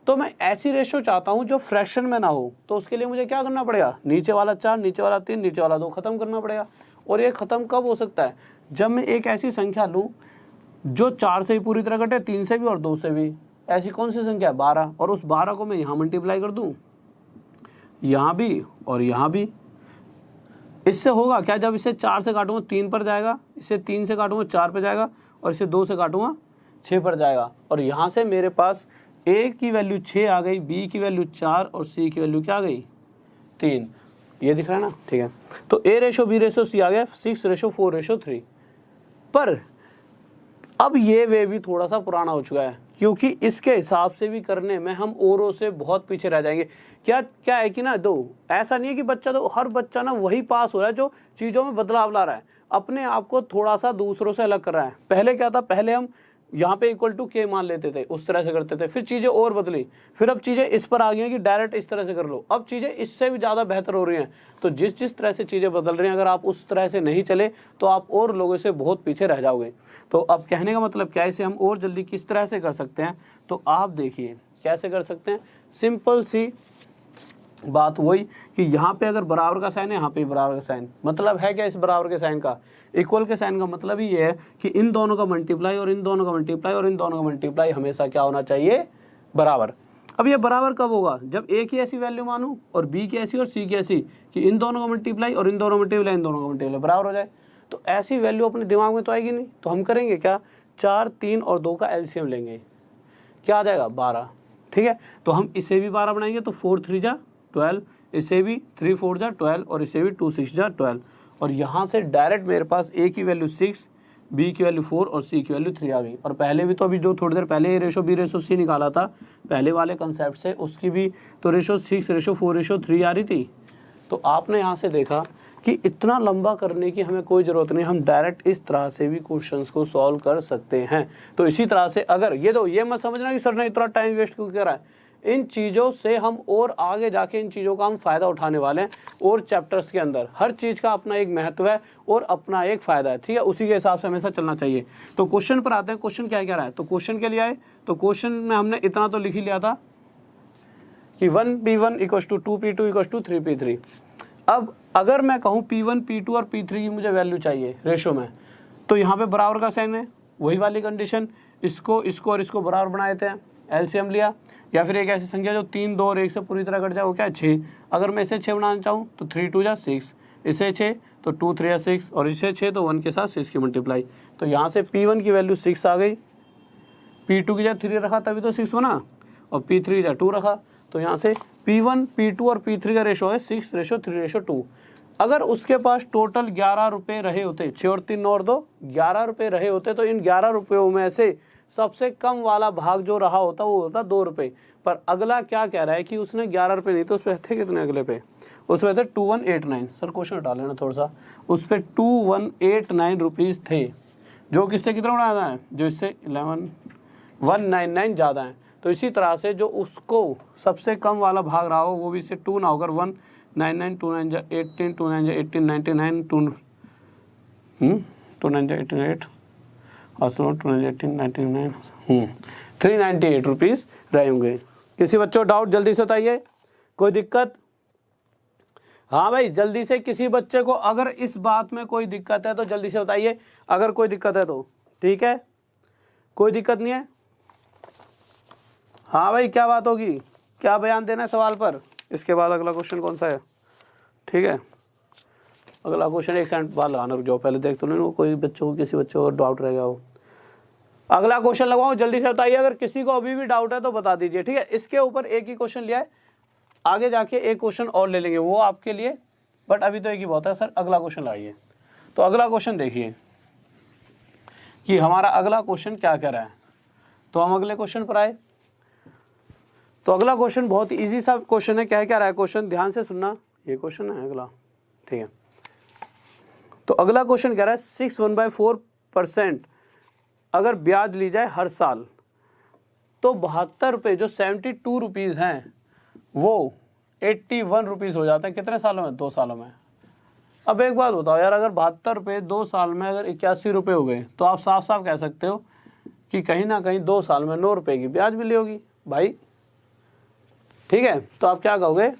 तो मैं ऐसी रेशियो चाहता हूँ जो फ्रैक्शन में ना हो, तो उसके लिए मुझे क्या करना पड़ेगा, नीचे वाला 4, नीचे वाला 3, नीचे वाला 2 खत्म करना पड़ेगा। और ये खत्म कब हो सकता है, जब मैं एक ऐसी संख्या लूँ जो 4 से ही पूरी तरह कटे, 3 से भी और 2 से भी। ऐसी कौन सी संख्या, 12, और उस 12 को मैं यहाँ मल्टीप्लाई कर दूँ, यहाँ भी और यहाँ भी। इससे होगा क्या, जब इसे 4 से काटूंगा 3 पर जाएगा, इसे 3 से काटूंगा 4 पर जाएगा, और इसे 2 से काटूंगा 6 पर जाएगा। और यहाँ से मेरे पास a की वैल्यू 6 आ गई, b की वैल्यू 4 और c की वैल्यू क्या आ गई 3। ये दिख रहा है ना, ठीक है। तो a/b/c आ गया 6/4/3। पर अब ये वे भी थोड़ा सा पुराना हो चुका है, क्योंकि इसके हिसाब से भी करने में हम औरों से बहुत पीछे रह जाएंगे। क्या है कि ना, दो ऐसा नहीं है कि बच्चा, तो हर बच्चा ना वही पास हो रहा है जो चीज़ों में बदलाव ला रहा है, अपने आप को थोड़ा सा दूसरों से अलग कर रहा है। पहले क्या था, पहले हम यहाँ पे इक्वल टू k मान लेते थे, उस तरह से करते थे, फिर चीज़ें और बदली, फिर अब चीज़ें इस पर आ गई हैं कि डायरेक्ट इस तरह से कर लो। अब चीज़ें इससे भी ज़्यादा बेहतर हो रही हैं। तो जिस तरह से चीज़ें बदल रही हैं, अगर आप उस तरह से नहीं चले तो आप और लोगों से बहुत पीछे रह जाओगे। तो अब कहने का मतलब क्या है, इसे हम और जल्दी किस तरह से कर सकते हैं, तो आप देखिए कैसे कर सकते हैं। सिंपल सी बात वही कि यहाँ पे अगर बराबर का साइन है, यहाँ पे बराबर का साइन, मतलब है क्या इस बराबर के साइन का, इक्वल के साइन का मतलब ही ये है कि इन दोनों का मल्टीप्लाई और इन दोनों का मल्टीप्लाई और इन दोनों का मल्टीप्लाई हमेशा क्या होना चाहिए, बराबर। अब ये बराबर कब होगा, जब a की ऐसी वैल्यू मानूं और b की ऐसी और c की ऐसी, कि इन दोनों का मल्टीप्लाई और इन दोनों का मल्टीप्लाई, इन दोनों का मल्टीप्लाई बराबर हो जाए। तो ऐसी वैल्यू अपने दिमाग में तो आएगी नहीं, तो हम करेंगे क्या, 4, 3 और 2 का एलसीएम लेंगे, क्या आ जाएगा 12, ठीक है। तो हम इसे भी 12 बनाएंगे, तो 4 3 जा 12, इसे भी 3 4 जा 12 और इसे भी 2 6 जा 12। और यहाँ से डायरेक्ट मेरे पास a की वैल्यू 6, b की वैल्यू 4 और c की वैल्यू 3 आ गई। और पहले भी तो अभी जो थोड़ी देर पहले रेशो b/c निकाला था पहले वाले कंसेप्ट से, उसकी भी तो रेशो 6/4/3 आ रही थी। तो आपने यहाँ से देखा कि इतना लंबा करने की हमें कोई ज़रूरत नहीं, हम डायरेक्ट इस तरह से भी क्वेश्चंस को सॉल्व कर सकते हैं। तो इसी तरह से अगर ये मत समझना कि सर ने इतना टाइम वेस्ट क्यों कर रहा है, इन चीज़ों से हम और आगे जाके इन चीज़ों का हम फ़ायदा उठाने वाले हैं। और चैप्टर्स के अंदर हर चीज़ का अपना एक महत्व है और अपना एक फ़ायदा है, ठीक है, उसी के हिसाब से हमेशा चलना चाहिए। तो क्वेश्चन पर आते हैं, क्वेश्चन क्या रहा है। तो क्वेश्चन के लिए आए तो क्वेश्चन में हमने इतना तो लिख ही लिया था कि 1p1 = 2p2 = 3p3। अब अगर मैं कहूँ p1 p2 और p3 की मुझे वैल्यू चाहिए रेशो में, तो यहाँ पे बराबर का साइन है, वही वाली कंडीशन, इसको और इसको बराबर बना देते हैं, एलसीएम लिया। या फिर एक ऐसी संख्या जो 3 2 और 1 से पूरी तरह कट जाए, वो क्या है 6। अगर मैं इसे 6 बनाना चाहूँ तो 3 2 जा 6, इसे 6 तो 2 3 जा 6 और इसे 6 तो 1 के साथ 6 की मल्टीप्लाई। तो यहाँ से p1 की वैल्यू 6 आ गई, p2 की जगह 3 रखा तभी तो 6 बना, और p3 की जगह 2 रखा, तो यहाँ से p1 p2 और p3 का रेशो है 6:3:2। अगर उसके पास टोटल 11 रुपये रहे होते, 6 और 3 और 2 11 रुपये रहे होते, तो इन 11 रुपयों में से सबसे कम वाला भाग जो रहा होता वो होता 2 रुपये। पर अगला क्या कह रहा है कि उसने 11 रुपये नहीं, तो उस पर थे कितने अगले पे, उस पर थे 2189। सर क्वेश्चन हटा लेना थोड़ा सा, उस पर 2189 रुपीज़ थे, जो किससे कितना उड़ाया है, जो इससे 11199 ज़्यादा है। तो इसी तरह से जो उसको सबसे कम वाला भाग रहा हो वो भी इससे 2 ना होकर 199 2 9 जा 18 2 9 जा 18 99 2 9 जा 88 और 2 9 जा 18 99 398 रुपीज़ रहे होंगे। किसी बच्चों डाउट जल्दी से बताइए, कोई दिक्कत? हाँ भाई जल्दी से, किसी बच्चे को अगर इस बात में कोई दिक्कत है तो जल्दी से बताइए, अगर कोई दिक्कत है तो। ठीक है, कोई दिक्कत नहीं है? हाँ भाई क्या बात होगी, क्या बयान देना है सवाल पर? इसके बाद अगला क्वेश्चन कौन सा है? ठीक है, अगला क्वेश्चन एक सेकंड बाद लगाना, रुक जाओ पहले देख तो नहीं कोई बच्चों को, किसी बच्चों को डाउट रह गया हो। अगला क्वेश्चन लगवाओ, जल्दी से बताइए, अगर किसी को अभी भी डाउट है तो बता दीजिए। ठीक है, इसके ऊपर एक ही क्वेश्चन लिया है, आगे जाके एक क्वेश्चन और ले लेंगे वो आपके लिए, बट अभी तो एक ही बहुत है सर। अगला क्वेश्चन लाइए। तो अगला क्वेश्चन देखिए कि हमारा अगला क्वेश्चन क्या कह रहा है। तो हम अगले क्वेश्चन पर आए। तो अगला क्वेश्चन बहुत इजी सा क्वेश्चन है। क्या क्या रहा है क्वेश्चन, ध्यान से सुनना, ये क्वेश्चन है अगला। ठीक है, तो अगला क्वेश्चन कह रहा है 6 1/4% अगर ब्याज ली जाए हर साल तो 72 रुपये जो 72 रुपीज़ हैं वो 81 रुपीज़ हो जाते हैं। कितने सालों में? 2 सालों में। अब एक बात बताओ यार, अगर 72 रुपये 2 साल में अगर 81 रुपये हो गए तो आप साफ साफ कह सकते हो कि कहीं ना कहीं 2 साल में 9 रुपये की ब्याज मिली होगी भाई। ठीक है, तो आप क्या कहोगे?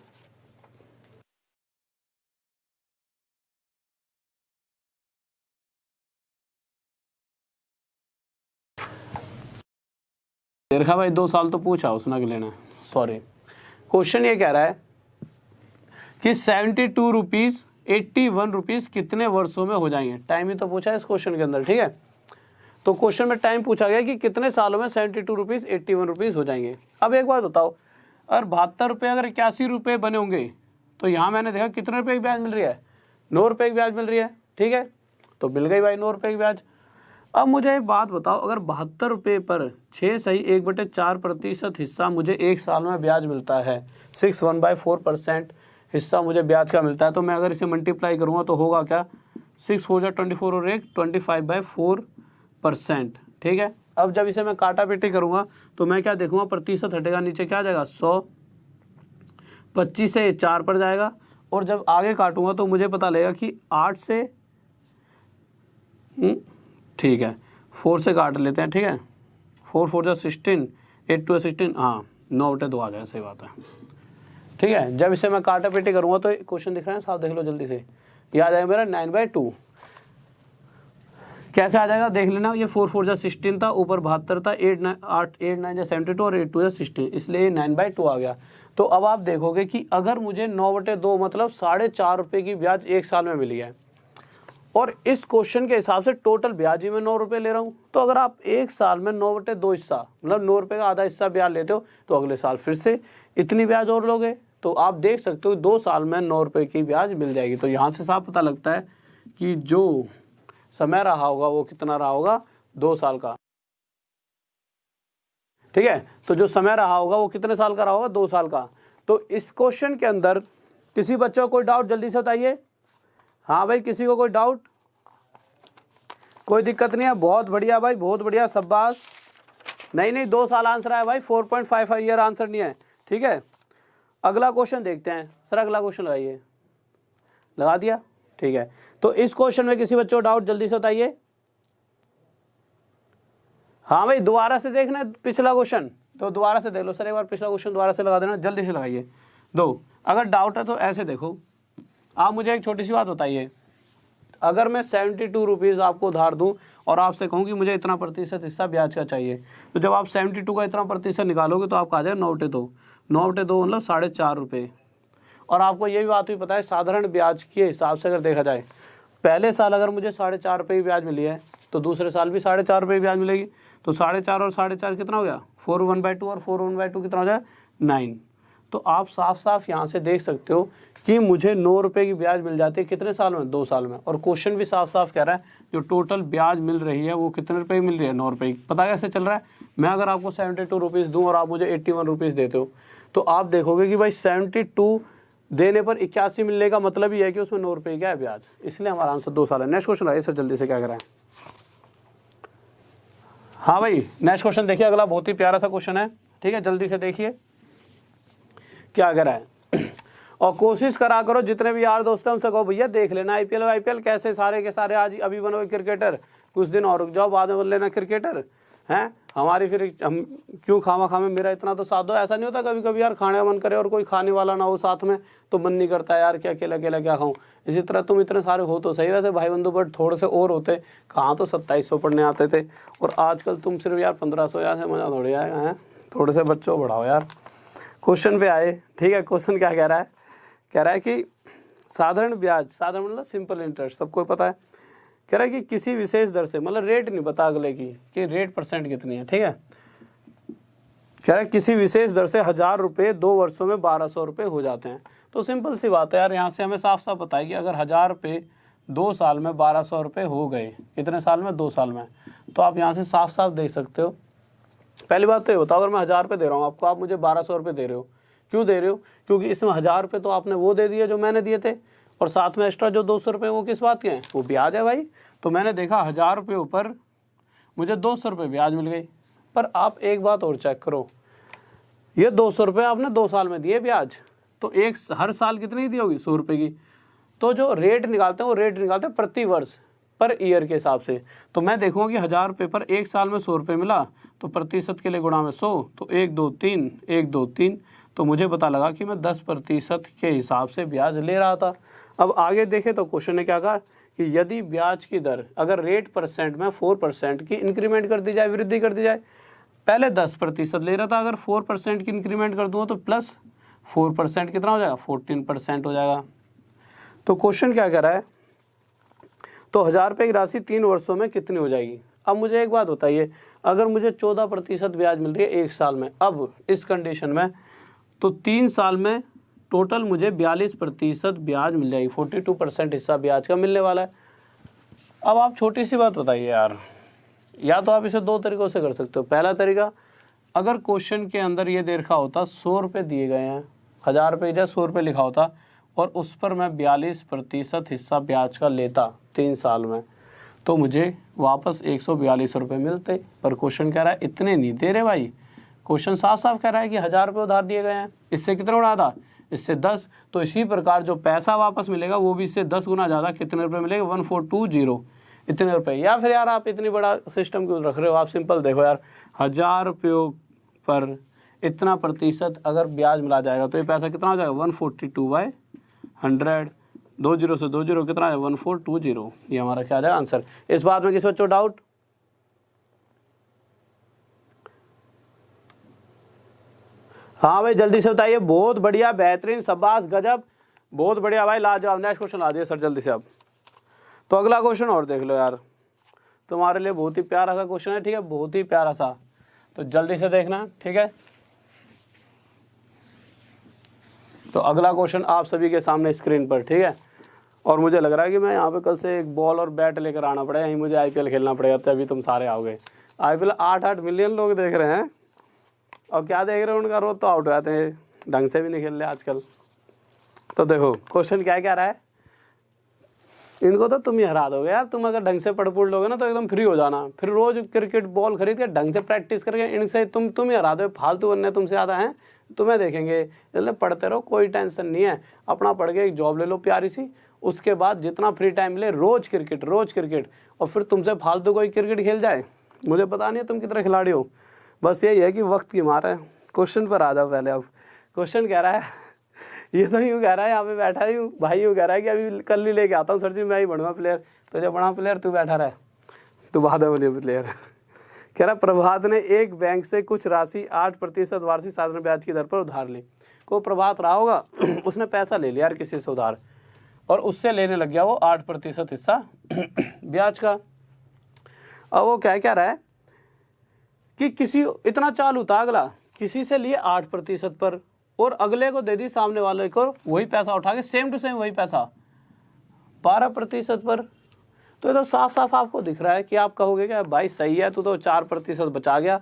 देखा भाई 2 साल तो पूछा उसने अगले ने, सॉरी। क्वेश्चन ये कह रहा है कि 72 रुपीज़ 81 रुपीज़ कितने वर्षों में हो जाएंगे। टाइम ही तो पूछा है इस क्वेश्चन के अंदर। ठीक है, तो क्वेश्चन में टाइम पूछा गया कि कितने सालों में 72 रुपीज़ 81 रुपीज़ हो जाएंगे। अब एक बात बताओ, अगर 72 रुपये अगर 81 रुपये बने होंगे तो यहाँ मैंने देखा कितने रुपये की ब्याज मिल रही है? 9 रुपये की ब्याज मिल रही है। ठीक है, तो मिल गई भाई 9 रुपये की ब्याज। अब मुझे एक बात बताओ, अगर 72 रुपये पर 6 सही 1/4% हिस्सा मुझे एक साल में ब्याज मिलता है, 6 1/4% हिस्सा मुझे ब्याज का मिलता है, तो मैं अगर इसे मल्टीप्लाई करूँगा तो होगा क्या? 6 4 जा 24 और 1 25/4%। ठीक है, अब जब इसे मैं काटा पीटी करूँगा तो मैं क्या देखूँगा? प्रतिशत हटेगा, नीचे क्या आ जाएगा? 100, 25 से 4 पर जाएगा, और जब आगे काटूंगा तो मुझे पता लगेगा कि 8 से ठीक है 4 से काट लेते हैं। ठीक है, 4 4 जा 16, 8 2 16, हाँ 9/2 आ जाएगा, सही बात है। ठीक है, जब इसे मैं काटा पीटी करूँगा तो क्वेश्चन दिख रहा है साफ, देख लो जल्दी से। ये आ जाएगा मेरा 9/2। कैसे आ जाएगा देख लेना, ये 4 4 जा 16 था, ऊपर 72 था, 8 9 जा 72 और 8 2 जा 16, इसलिए 9/2 आ गया। तो अब आप देखोगे कि अगर मुझे 9/2 मतलब 4.5 रुपये की ब्याज एक साल में मिली है, और इस क्वेश्चन के हिसाब से टोटल ब्याज ही मैं 9 रुपये ले रहा हूँ, तो अगर आप एक साल में 9/2 हिस्सा मतलब 9 रुपये का आधा हिस्सा ब्याज लेते हो तो अगले साल फिर से इतनी ब्याज और लोगे, तो आप देख सकते हो 2 साल में 9 रुपये की ब्याज मिल जाएगी। तो यहाँ से साफ पता लगता है कि जो समय रहा होगा वो कितना रहा होगा? 2 साल का। ठीक है, तो जो समय रहा होगा वो कितने साल का रहा होगा? 2 साल का। तो इस क्वेश्चन के अंदर किसी बच्चों को कोई डाउट जल्दी से बताइए। हाँ भाई, किसी को कोई डाउट? कोई दिक्कत नहीं है, बहुत बढ़िया भाई, बहुत बढ़िया, शाबाश। नहीं 2 साल आंसर है भाई, 4.55 ईयर आंसर नहीं है। ठीक है, अगला क्वेश्चन देखते हैं। सर अगला क्वेश्चन लगाइए। लगा दिया? ठीक है, तो इस क्वेश्चन में किसी बच्चों को डाउट जल्दी से बताइए। हाँ भाई, दोबारा से देखना पिछला क्वेश्चन, तो दोबारा से देख लो। सर एक बार पिछला क्वेश्चन दोबारा से लगा देना, जल्दी से लगाइए। अगर डाउट है तो ऐसे देखो। आप मुझे एक छोटी सी बात बताइए, अगर मैं 72 रुपीज़ आपको उधार दूं और आपसे कहूं कि मुझे इतना प्रतिशत हिस्सा ब्याज का चाहिए, तो जब आप 72 का इतना प्रतिशत निकालोगे तो आपका आ जाएगा 9/2 मतलब 4.5 रुपये। और आपको ये भी बात भी पता है, साधारण ब्याज के हिसाब से अगर देखा जाए, पहले साल अगर मुझे 4.5 रुपये की ब्याज मिली है तो दूसरे साल भी 4.5 रुपये की ब्याज मिलेगी। तो 4.5 और 4.5 कितना हो गया? 4 1/2 और 4 1/2 कितना हो जाए? 9। तो आप साफ साफ यहाँ से देख सकते हो कि मुझे 9 रुपये की ब्याज मिल जाती है कितने साल में? 2 साल में। और क्वेश्चन भी साफ साफ कह रहा है जो टोटल ब्याज मिल रही है वो कितने रुपये की मिल रही है? 9 रुपये की। पता कैसे चल रहा है? मैं अगर आपको 72 रुपीज़ दूँ और आप मुझे 81 रुपीज़ देते हो, तो आप देखोगे कि भाई 72 देने पर 81 मिलने का मतलब ही है कि उसमें 9 रुपये क्या है? ब्याज। इसलिए हमारा आंसर 2 साल है। नेक्स्ट क्वेश्चन आइए सर, जल्दी से क्या कराएं। हाँ भाई, नेक्स्ट क्वेश्चन देखिए, अगला बहुत ही प्यारा सा क्वेश्चन है। ठीक है, जल्दी से देखिए क्या कह रहा है। और कोशिश करा करो जितने भी यार दोस्त हैं उनसे कहो भैया देख लेना आईपीएल कैसे सारे के सारे आज अभी बनोगे क्रिकेटर, कुछ दिन और रुक जाओ बाद में बन लेना क्रिकेटर हैं। हमारी फिर हम क्यों खामा खामे, मेरा इतना तो साथ दो। ऐसा नहीं होता कभी कभी यार खाने का मन करे और कोई खाने वाला ना हो साथ में तो मन नहीं करता यार कि अकेला अकेला क्या खाऊं। इसी तरह तुम इतने सारे हो तो सही वैसे भाई बंधु, बट थोड़े से और होते, कहाँ तो 2700 पढ़ने आते थे और आजकल तुम सिर्फ यार 1500 यार से मजा थोड़ी आएगा है। थोड़े से बच्चों को बढ़ाओ यार। क्वेश्चन पे आए, ठीक है। क्वेश्चन क्या कह रहा है, कह रहा है कि साधारण ब्याज, साधारण मतलब सिंपल इंटरेस्ट सबको पता है, कह रहा है कि किसी विशेष दर से, मतलब रेट नहीं पता अगले की कि रेट परसेंट कितनी है, ठीक है। कह रहा है किसी विशेष दर से 1000 रुपये 2 वर्षों में 1200 रुपये हो जाते हैं। तो सिंपल सी बात है यार, यहाँ से हमें साफ साफ पता है कि अगर 1000 रुपये 2 साल में 1200 रुपये हो गए, कितने साल में, 2 साल में, तो आप यहाँ से साफ साफ देख सकते हो। पहली बात तो ये बताओ, अगर मैं 1000 रुपये दे रहा हूँ आपको, आप मुझे 1200 रुपये दे रहे हो, क्यों दे रहे हो? क्योंकि इसमें 1000 रुपये तो आपने वो दे दिए जो मैंने दिए थे, और साथ में एक्स्ट्रा जो 200 रुपये वो किस बात के हैं, वो ब्याज है भाई। तो मैंने देखा 1000 रुपये ऊपर मुझे 200 रुपये ब्याज मिल गई। पर आप एक बात और चेक करो, ये 200 रुपये आपने 2 साल में दिए ब्याज, तो एक हर साल कितनी दी होगी, 100 रुपये की। तो जो रेट निकालते हैं वो रेट निकालते हैं प्रति वर्ष, पर ईयर के हिसाब से। तो मैं देखूँगा कि 1000 रुपये पर एक साल में 100 रुपये मिला, तो प्रतिशत के लिए गुणा में 100, तो 1 2 3 1 2 3, तो मुझे पता लगा कि मैं 10% के हिसाब से ब्याज ले रहा था। अब आगे देखें तो क्वेश्चन ने क्या कहा कि यदि ब्याज की दर अगर रेट परसेंट में 4% की इंक्रीमेंट कर दी जाए, वृद्धि कर दी जाए, पहले 10% ले रहा था, अगर 4% की इंक्रीमेंट कर दूंगा तो प्लस 4% कितना हो जाएगा, 14% हो जाएगा। तो क्वेश्चन क्या कह रहा है, तो 1000 रुपये की राशि 3 वर्षों में कितनी हो जाएगी। अब मुझे एक बात बताइए, अगर मुझे 14% ब्याज मिल रही है एक साल में, अब इस कंडीशन में, तो 3 साल में टोटल मुझे 42% ब्याज मिल जाएगी, 42% हिस्सा ब्याज का मिलने वाला है। अब आप छोटी सी बात बताइए यार, या तो आप इसे 2 तरीक़ों से कर सकते हो। पहला तरीका, अगर क्वेश्चन के अंदर ये दे रखा होता 100 रुपये दिए गए हैं, 1000 रुपये या 100 रुपये लिखा होता और उस पर मैं 42% हिस्सा ब्याज का लेता 3 साल में, तो मुझे वापस 142 रुपये मिलते। पर क्वेश्चन कह रहा है इतने नहीं दे रहे भाई, क्वेश्चन साफ साफ कह रहा है कि 1000 रुपये उधार दिए गए हैं, इससे कितना उड़ा था, इससे 10। तो इसी प्रकार जो पैसा वापस मिलेगा वो भी इससे 10 गुना ज़्यादा, कितने रुपये मिलेगा, 1420, इतने रुपये। या फिर यार आप इतनी बड़ा सिस्टम क्यों रख रहे हो, आप सिंपल देखो यार, 1000 रुपयों पर इतना प्रतिशत अगर ब्याज मिला जाएगा तो ये पैसा कितना हो जाएगा, 142/100, 2 जीरो से 2 जीरो कितना है, 1420। ये हमारा क्या आ जाएगा आंसर। इस बात में किसी बच्चों डाउट? हाँ भाई जल्दी से बताइए, बहुत बढ़िया, बेहतरीन, शाबाश, गजब, बहुत बढ़िया भाई, लाजवाब। नेक्स्ट क्वेश्चन आ जाइए सर जल्दी से। अब तो अगला क्वेश्चन और देख लो यार, तुम्हारे लिए बहुत ही प्यारा सा क्वेश्चन है, ठीक है, बहुत ही प्यारा सा, तो जल्दी से देखना, ठीक है। तो अगला क्वेश्चन आप सभी के सामने स्क्रीन पर, ठीक है। और मुझे लग रहा है कि मैं यहाँ पे कल से एक बॉल और बैट लेकर आना पड़ेगा, यहीं मुझे आईपीएल खेलना पड़ेगा, तभी तुम सारे आओगे। आईपीएल 8-8 मिलियन लोग देख रहे हैं, और क्या देख रहे हैं, उनका रोज तो आउट हो जाते हैं, ढंग से भी नहीं खेल रहे आजकल। तो देखो क्वेश्चन क्या क्या रहा है, इनको तो तुम ही हरा दोगे यार, तुम अगर ढंग से पढ़ पूढ़ लोगे ना तो एकदम फ्री हो जाना, फिर रोज क्रिकेट बॉल खरीद के ढंग से प्रैक्टिस करके इनसे तुम ही हरा दो। फालतू बनने तुमसे ज़्यादा हैं, तुम्हें देखेंगे, इसलिए पढ़ते रहो, कोई टेंशन नहीं है, अपना पढ़ के एक जॉब ले लो प्यारी सी, उसके बाद जितना फ्री टाइम मिले रोज क्रिकेट, और फिर तुमसे फालतू कोई क्रिकेट खेल जाए, मुझे पता नहीं है तुम कितने खिलाड़ी हो, बस यही है कि वक्त की मार है। क्वेश्चन पर आ जाओ पहले। अब क्वेश्चन कह रहा है, ये तो यूँ कह रहा है, यहाँ पे बैठा ही हूँ भाई, यूँ कह रहा है कि अभी कल ही लेके आता हूँ सर जी, मैं ही बनूंगा प्लेयर, तो जब बड़ा प्लेयर तू बैठा रहा, तू बाद में बने प्लेयर। कह रहा प्रभात ने एक बैंक से कुछ राशि 8% वार्षिक साधारण ब्याज की दर पर उधार ली। को प्रभात रहा होगा, उसने पैसा ले लिया यार किसी से उधार, और उससे लेने लग गया वो 8% हिस्सा ब्याज का। अब वो क्या कह रहा है कि किसी इतना चालू था, अगला किसी से लिए 8% पर, और अगले को दे दी सामने वाले को वही पैसा उठा के, सेम टू सेम वही पैसा 12% पर। तो ये तो साफ साफ आपको दिख रहा है कि आप कहोगे कि भाई सही है, तू तो 4% बचा गया।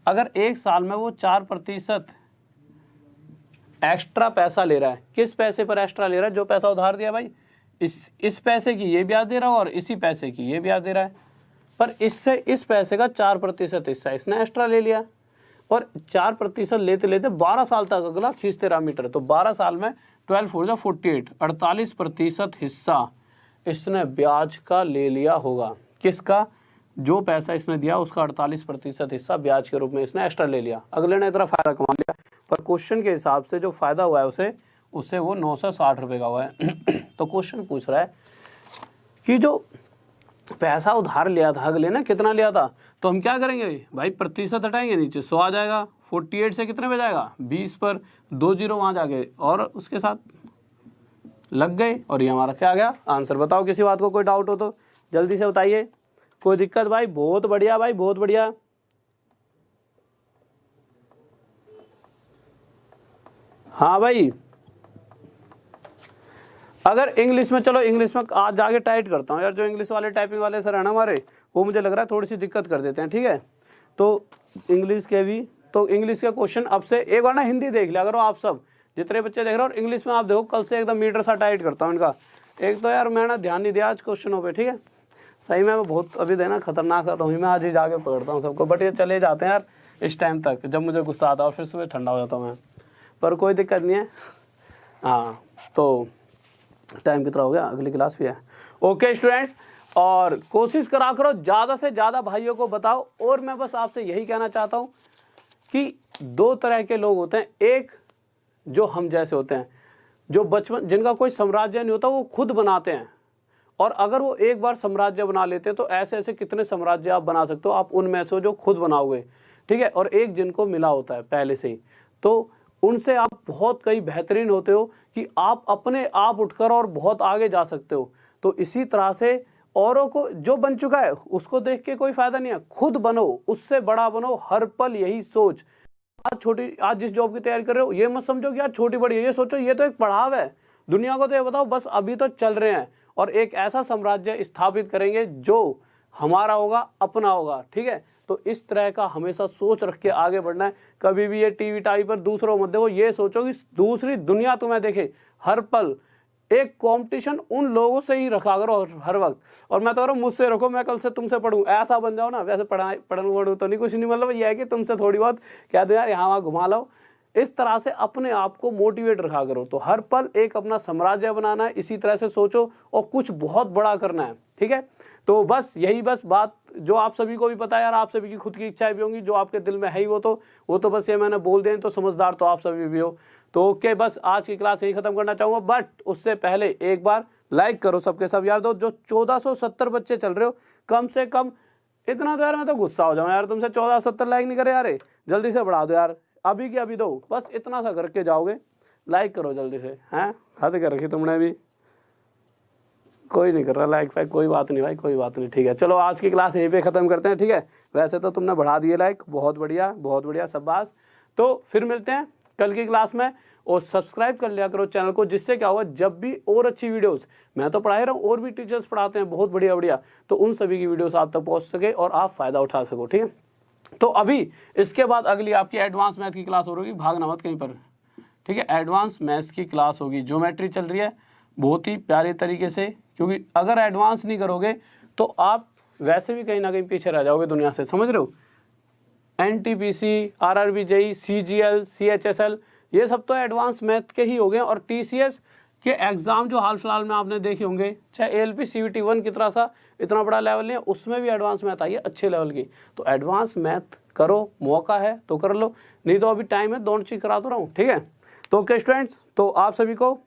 अगर एक साल में वो 4% एक्स्ट्रा पैसा ले रहा है, किस पैसे पर एक्स्ट्रा ले रहा है, जो पैसा उधार दिया भाई, इस पैसे की ये ब्याज दे रहा है और इसी पैसे की ये ब्याज दे रहा है, पर इससे इस पैसे का 4% हिस्सा इसने एक्स्ट्रा ले लिया। और 4% लेते लेते 12 साल तक अगला खींचते रहा मीटर। तो 12 साल में 12 4 जा 48, 48% हिस्सा इसने ब्याज का ले लिया होगा। किसका? जो पैसा इसने दिया उसका 48% हिस्सा ब्याज के रूप में इसने एक्स्ट्रा ले लिया। अगले ने इतना फायदा कमा लिया, पर क्वेश्चन के हिसाब से जो फायदा हुआ है उससे वो 960 रुपये का हुआ है। तो क्वेश्चन पूछ रहा है कि जो पैसा उधार लिया था अगले ने कितना लिया था, तो हम क्या करेंगे भाई, प्रतिशत हटाएंगे, नीचे 100 आ जाएगा, 48 से कितने पे जाएगा 20 पर, 2 जीरो वहाँ जाके और उसके साथ लग गए, और ये हमारा क्या आ गया आंसर। बताओ किसी बात को कोई डाउट हो तो जल्दी से बताइए। कोई दिक्कत भाई? बहुत बढ़िया भाई, बहुत बढ़िया। हाँ भाई, अगर इंग्लिश में, चलो इंग्लिश में आज जाके टाइट करता हूँ यार, जो इंग्लिश वाले टाइपिंग वाले सर है ना हमारे, वो मुझे लग रहा है थोड़ी सी दिक्कत कर देते हैं, ठीक है। तो इंग्लिश के भी, तो इंग्लिश का क्वेश्चन अब से एक बार ना हिंदी देख लिया करो आप सब, जितने बच्चे देख रहे हो, और इंग्लिश में आप देखो कल से एकदम मीटर सा टाइट करता हूँ इनका। एक तो यार मैं ना ध्यान नहीं दिया आज क्वेश्चनों पे, ठीक है। सही में बहुत अभी देना खतरनाक आता हूँ मैं, आज ही जाके पकड़ता हूँ सबको, बट ये चले जाते हैं यार इस टाइम तक जब मुझे गुस्सा आता है, और फिर सुबह ठंडा हो जाता हूँ मैं, पर कोई दिक्कत नहीं है। हाँ, तो टाइम कितना हो गया, अगली क्लास भी है। ओके स्टूडेंट्स, और कोशिश करा करो ज़्यादा से ज़्यादा भाइयों को बताओ। और मैं बस आपसे यही कहना चाहता हूँ कि 2 तरह के लोग होते हैं, एक जो हम जैसे होते हैं, जो बचपन जिनका कोई साम्राज्य नहीं होता वो खुद बनाते हैं, और अगर वो एक बार साम्राज्य बना लेते हैं तो ऐसे ऐसे कितने साम्राज्य आप बना सकते हो, आप उनमें से जो खुद बनाओगे, ठीक है। और एक जिनको मिला होता है पहले से ही, तो उनसे आप बहुत कई बेहतरीन होते हो कि आप अपने आप उठकर और बहुत आगे जा सकते हो। तो इसी तरह से औरों को जो बन चुका है उसको देख के कोई फायदा नहीं है, खुद बनो, उससे बड़ा बनो, हर पल यही सोच। आज जिस जॉब की तैयारी कर रहे हो ये मत समझो कि यार छोटी बड़ी है, ये सोचो ये तो एक पड़ाव है दुनिया को। तो ये बताओ बस अभी तो चल रहे हैं, और एक ऐसा साम्राज्य स्थापित करेंगे जो हमारा होगा, अपना होगा, ठीक है। तो इस तरह का हमेशा सोच रख के आगे बढ़ना है। कभी भी ये टीवी टावी पर दूसरों मत देखो, ये सोचो कि दूसरी दुनिया तुम्हें देखे हर पल। एक कंपटीशन उन लोगों से ही रखा करो हर वक्त, और मैं तो कह रहा हूँ मुझसे रखो, मैं कल से तुमसे पढ़ूँ, ऐसा बन जाओ ना। वैसे पढ़ूँ तो नहीं, कुछ नहीं, मतलब ये है कि तुमसे थोड़ी बहुत कह दो यार यहाँ वहाँ घुमा लो। इस तरह से अपने आप को मोटिवेट रखा करो। तो हर पल एक अपना साम्राज्य बनाना है, इसी तरह से सोचो और कुछ बहुत बड़ा करना है, ठीक है। तो बस यही बस बात जो आप सभी को भी पता है यार, आप सभी की खुद की इच्छाएं भी होंगी, जो आपके दिल में है ही वो तो बस ये मैंने बोल दें, तो समझदार तो आप सभी भी हो। तो ओके, बस आज की क्लास यही खत्म करना चाहूँगा, बट उससे पहले एक बार लाइक करो सबके सब यार। दो जो 1470 बच्चे चल रहे हो, कम से कम इतना तो यार, मैं तो गुस्सा हो जाऊँ यार तुमसे, 1470 लाइक नहीं करे यार, जल्दी से बढ़ा दो यार, अभी की अभी दो, बस इतना सा करके जाओगे। लाइक करो जल्दी से, हैं हद कर रखी तुमने भी, कोई नहीं कर रहा लाइक फाइक, कोई बात नहीं भाई, कोई बात नहीं, ठीक है। चलो आज की क्लास यहीं पे ख़त्म करते हैं, ठीक है। वैसे तो तुमने बढ़ा दिए लाइक, बहुत बढ़िया शाबाश। तो फिर मिलते हैं कल की क्लास में, और सब्सक्राइब कर लिया करो चैनल को, जिससे क्या होगा जब भी और अच्छी वीडियोस, मैं तो पढ़ा ही रहा हूँ, और भी टीचर्स पढ़ाते हैं बहुत बढ़िया, तो उन सभी की वीडियोस आप तक पहुँच सके और आप फ़ायदा उठा सको, ठीक है। तो अभी इसके बाद अगली आपकी एडवांस मैथ की क्लास हो रही है, भागना मत कहीं पर, ठीक है। एडवांस मैथ्स की क्लास होगी, ज्योमेट्री चल रही है बहुत ही प्यारे तरीके से, क्योंकि अगर एडवांस नहीं करोगे तो आप वैसे भी कहीं ना कहीं पीछे रह जाओगे दुनिया से, समझ रहे हो। NTPC, RRB JE, CGL, CHSL, ये सब तो एडवांस मैथ के ही हो गए, और टीसीएस के एग्जाम जो हाल फिलहाल में आपने देखे होंगे, चाहे एएलपी सीवीटी 1 की तरह सा इतना बड़ा लेवल नहीं है, उसमें भी एडवांस मैथ आई है अच्छे लेवल की। तो एडवांस मैथ करो, मौका है तो कर लो, नहीं तो अभी टाइम है, दोनों चीज करा तो रहा हूँ, ठीक है। तो ओके स्टूडेंट्स, तो आप सभी को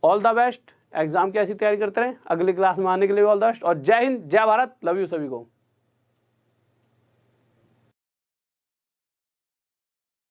ऑल द बेस्ट, एग्जाम की ऐसी तैयारी करते रहें, अगली क्लास में आने के लिए ऑल द बेस्ट, और जय हिंद, जय भारत, लव यू सभी को।